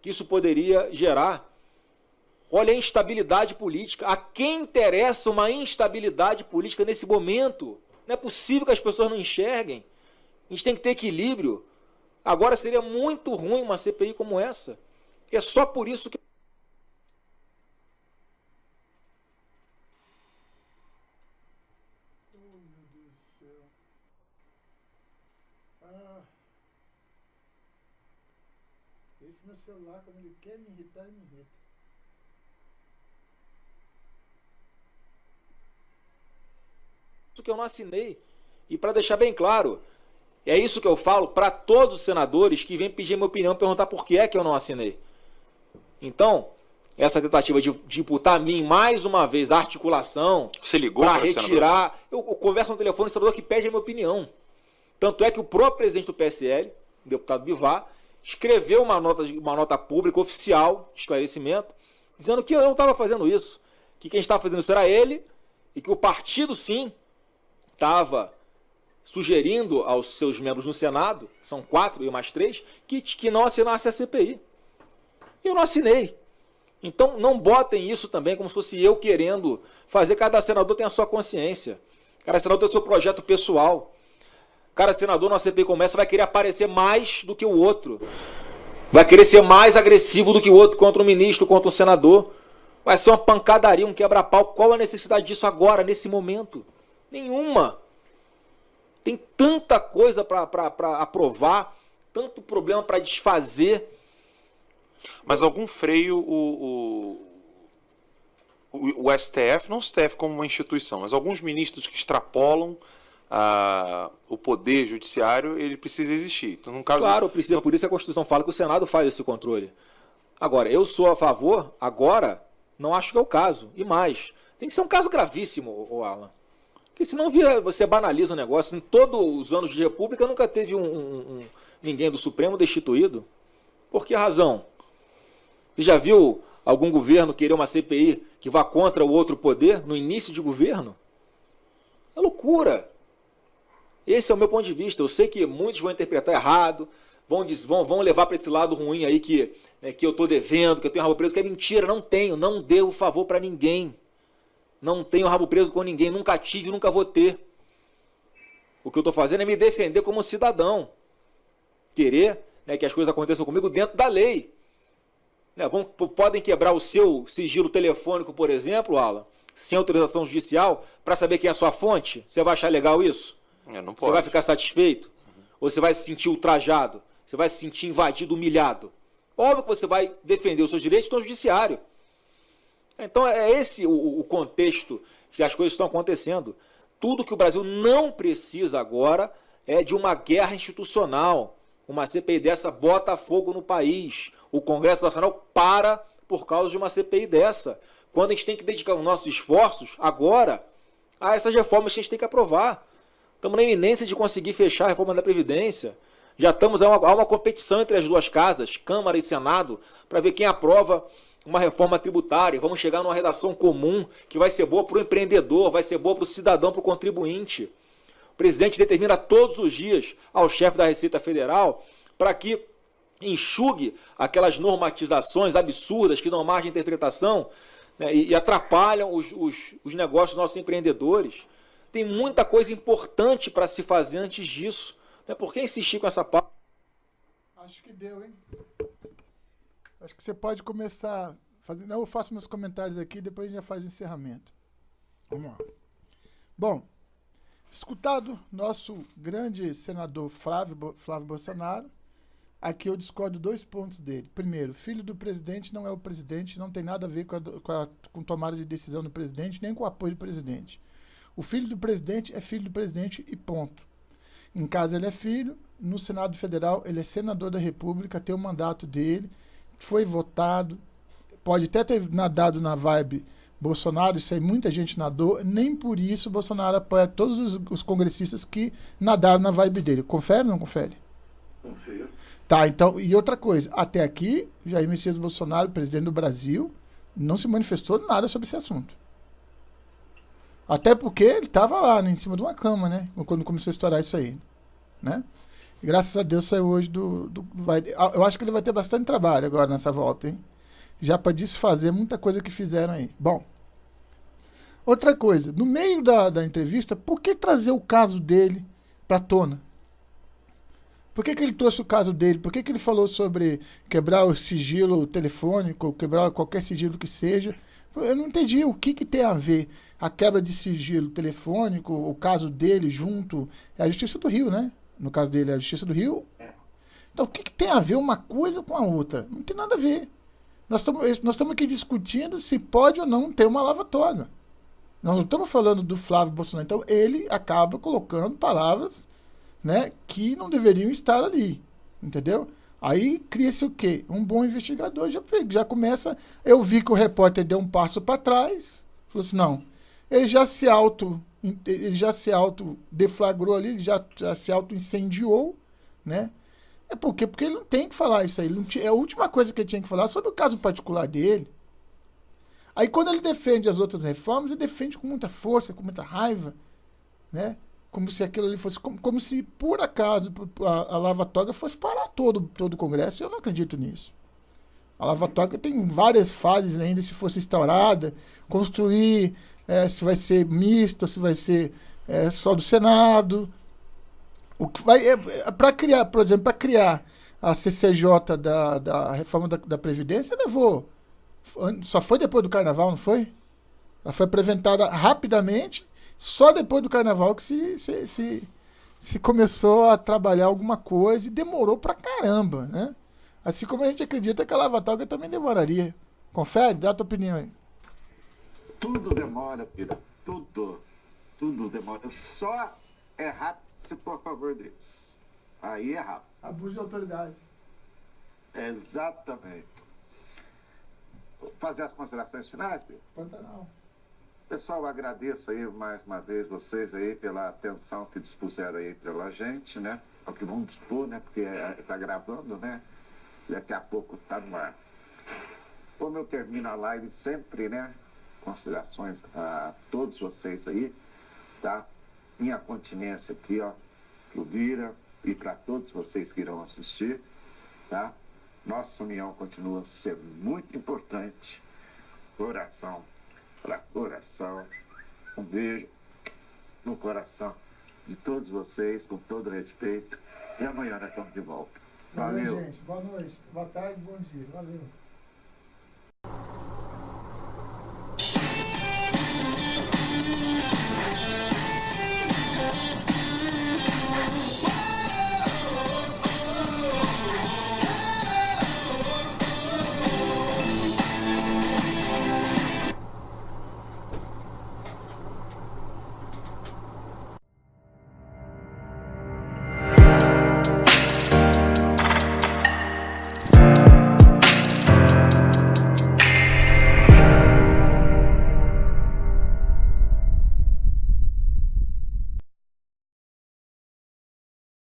que isso poderia gerar. Olha a instabilidade política. A quem interessa uma instabilidade política nesse momento? Não é possível que as pessoas não enxerguem. A gente tem que ter equilíbrio. Agora seria muito ruim uma CPI como essa. É só por isso que... Esse meu celular, quando ele quer me irritar, ele me irrita. Isso que eu não assinei. E para deixar bem claro, é isso que eu falo para todos os senadores que vêm pedir minha opinião, perguntar por que é que eu não assinei. Então, essa tentativa de imputar a mim mais uma vez a articulação para retirar... Eu converso no telefone com o senador que pede a minha opinião. Tanto é que o próprio presidente do PSL, o deputado Bivar, escreveu uma nota pública oficial de esclarecimento, dizendo que eu não estava fazendo isso, que quem estava fazendo isso era ele, e que o partido, sim, estava sugerindo aos seus membros no Senado, são 4 e mais 3, que não assinasse a CPI. Eu não assinei. Então não botem isso também como se fosse eu querendo fazer. Cada senador tem a sua consciência. Cada senador tem o seu projeto pessoal. Cada senador na CPI começa vai querer aparecer mais do que o outro. Vai querer ser mais agressivo do que o outro contra o ministro, contra o senador. Vai ser uma pancadaria, um quebra-pau. Qual a necessidade disso agora, nesse momento? Nenhuma. Tem tanta coisa para aprovar, tanto problema para desfazer. Mas algum freio o STF, não o STF como uma instituição, mas alguns ministros que extrapolam o poder judiciário, ele precisa existir. Então, no caso, claro, precisa. Por isso a Constituição fala que o Senado faz esse controle. Agora, eu sou a favor, agora, não acho que é o caso. E mais, tem que ser um caso gravíssimo, Alan. Porque senão você banaliza o negócio. Em todos os anos de república nunca teve ninguém do Supremo destituído. Por que razão? Você já viu algum governo querer uma CPI que vá contra o outro poder no início de governo? É loucura. Esse é o meu ponto de vista. Eu sei que muitos vão interpretar errado, vão levar para esse lado ruim aí que eu estou devendo, que eu tenho rabo preso, que é mentira. Não tenho, não devo favor para ninguém. Não tenho rabo preso com ninguém, nunca tive, nunca vou ter. O que eu estou fazendo é me defender como cidadão. Querer que as coisas aconteçam comigo dentro da lei. Podem quebrar o seu sigilo telefônico, por exemplo, Alan, sem autorização judicial, para saber quem é a sua fonte. Você vai achar legal isso? Não pode. Você vai ficar satisfeito? Ou você vai se sentir ultrajado? Você vai se sentir invadido, humilhado? Óbvio que você vai defender os seus direitos no judiciário. Então é esse o contexto que as coisas estão acontecendo. Tudo que o Brasil não precisa agora é de uma guerra institucional. Uma CPI dessa bota fogo no país. O Congresso Nacional para por causa de uma CPI dessa. Quando a gente tem que dedicar os nossos esforços agora a essas reformas que a gente tem que aprovar. Estamos na iminência de conseguir fechar a reforma da Previdência. Já estamos a uma competição entre as duas casas, Câmara e Senado, para ver quem aprova uma reforma tributária. Vamos chegar numa redação comum que vai ser boa para o empreendedor, vai ser boa para o cidadão, para o contribuinte. O presidente determina todos os dias ao chefe da Receita Federal para que enxugue aquelas normatizações absurdas que dão margem de interpretação, né, e atrapalham os negócios dos nossos empreendedores. Tem muita coisa importante para se fazer antes disso. Né? Por que insistir com essa pauta? Acho que deu, hein? Acho que você pode começar fazendo. Eu faço meus comentários aqui e depois a gente já faz o encerramento. Vamos lá. Bom, escutado nosso grande senador Flávio Bolsonaro, aqui eu discordo 2 pontos dele. Primeiro, filho do presidente não é o presidente, não tem nada a ver com tomada de decisão do presidente, nem com o apoio do presidente. O filho do presidente é filho do presidente e ponto. Em casa ele é filho, no Senado Federal ele é senador da República, tem o mandato dele, foi votado, pode até ter nadado na vibe Bolsonaro, isso aí muita gente nadou, nem por isso o Bolsonaro apoia todos os congressistas que nadaram na vibe dele. Confere ou não confere? Confere. Tá, então, e outra coisa, até aqui, Jair Messias Bolsonaro, presidente do Brasil, não se manifestou nada sobre esse assunto. Até porque ele estava lá, né, em cima de uma cama, né? Quando começou a estourar isso aí, né? E graças a Deus saiu hoje eu acho que ele vai ter bastante trabalho agora nessa volta, hein? Já para desfazer muita coisa que fizeram aí. Bom, outra coisa, no meio da entrevista, por que trazer o caso dele para tona? Por que ele trouxe o caso dele? Por que ele falou sobre quebrar o sigilo telefônico, quebrar qualquer sigilo que seja? Eu não entendi o que tem a ver a quebra de sigilo telefônico, o caso dele junto. É a Justiça do Rio, né? No caso dele é a Justiça do Rio. Então o que tem a ver uma coisa com a outra? Não tem nada a ver. Nós estamos aqui discutindo se pode ou não ter uma lava-toga. Nós não estamos falando do Flávio Bolsonaro. Então ele acaba colocando palavras, né, que não deveriam estar ali. Entendeu? Aí cria-se o quê? Um bom investigador já começa. Eu vi que o repórter deu um passo para trás. Falou assim, não. Ele já se auto deflagrou ali, ele já se auto incendiou, né? É porque ele não tem que falar isso aí. É a última coisa que ele tinha que falar sobre o caso particular dele. Aí quando ele defende as outras reformas, ele defende com muita força, com muita raiva, né? como se aquilo ali fosse, como se por acaso a lava-toga fosse parar todo o Congresso. Eu não acredito nisso. A lava-toga tem várias fases ainda, se fosse instaurada, construir, se vai ser misto, se vai ser só do Senado. O que vai para criar, por exemplo, para criar a CCJ da reforma da Previdência, levou. Só foi depois do Carnaval, não foi? Ela foi apresentada rapidamente. Só depois do Carnaval que se começou a trabalhar alguma coisa e demorou pra caramba, né? Assim como a gente acredita que a lava-toga também demoraria. Confere, dá a tua opinião aí. Tudo demora, Pira. Tudo demora. Só é rápido se for a favor deles. Aí é rápido. Abuso de autoridade. Exatamente. Vou fazer as considerações finais, Pira? Pantanal. Pessoal, agradeço aí mais uma vez vocês aí pela atenção que dispuseram aí pela gente, né? É o que vão dispor, né? Porque está gravando, né? Daqui a pouco está no ar. Como eu termino a live sempre, né? Considerações a todos vocês aí, tá? Minha continência aqui, ó, pro Bira e para todos vocês que irão assistir, tá? Nossa união continua a ser muito importante. Coração para coração. Um beijo no coração de todos vocês, com todo respeito. E amanhã nós estamos de volta. Valeu. Valeu, gente. Boa noite, boa tarde, bom dia. Valeu.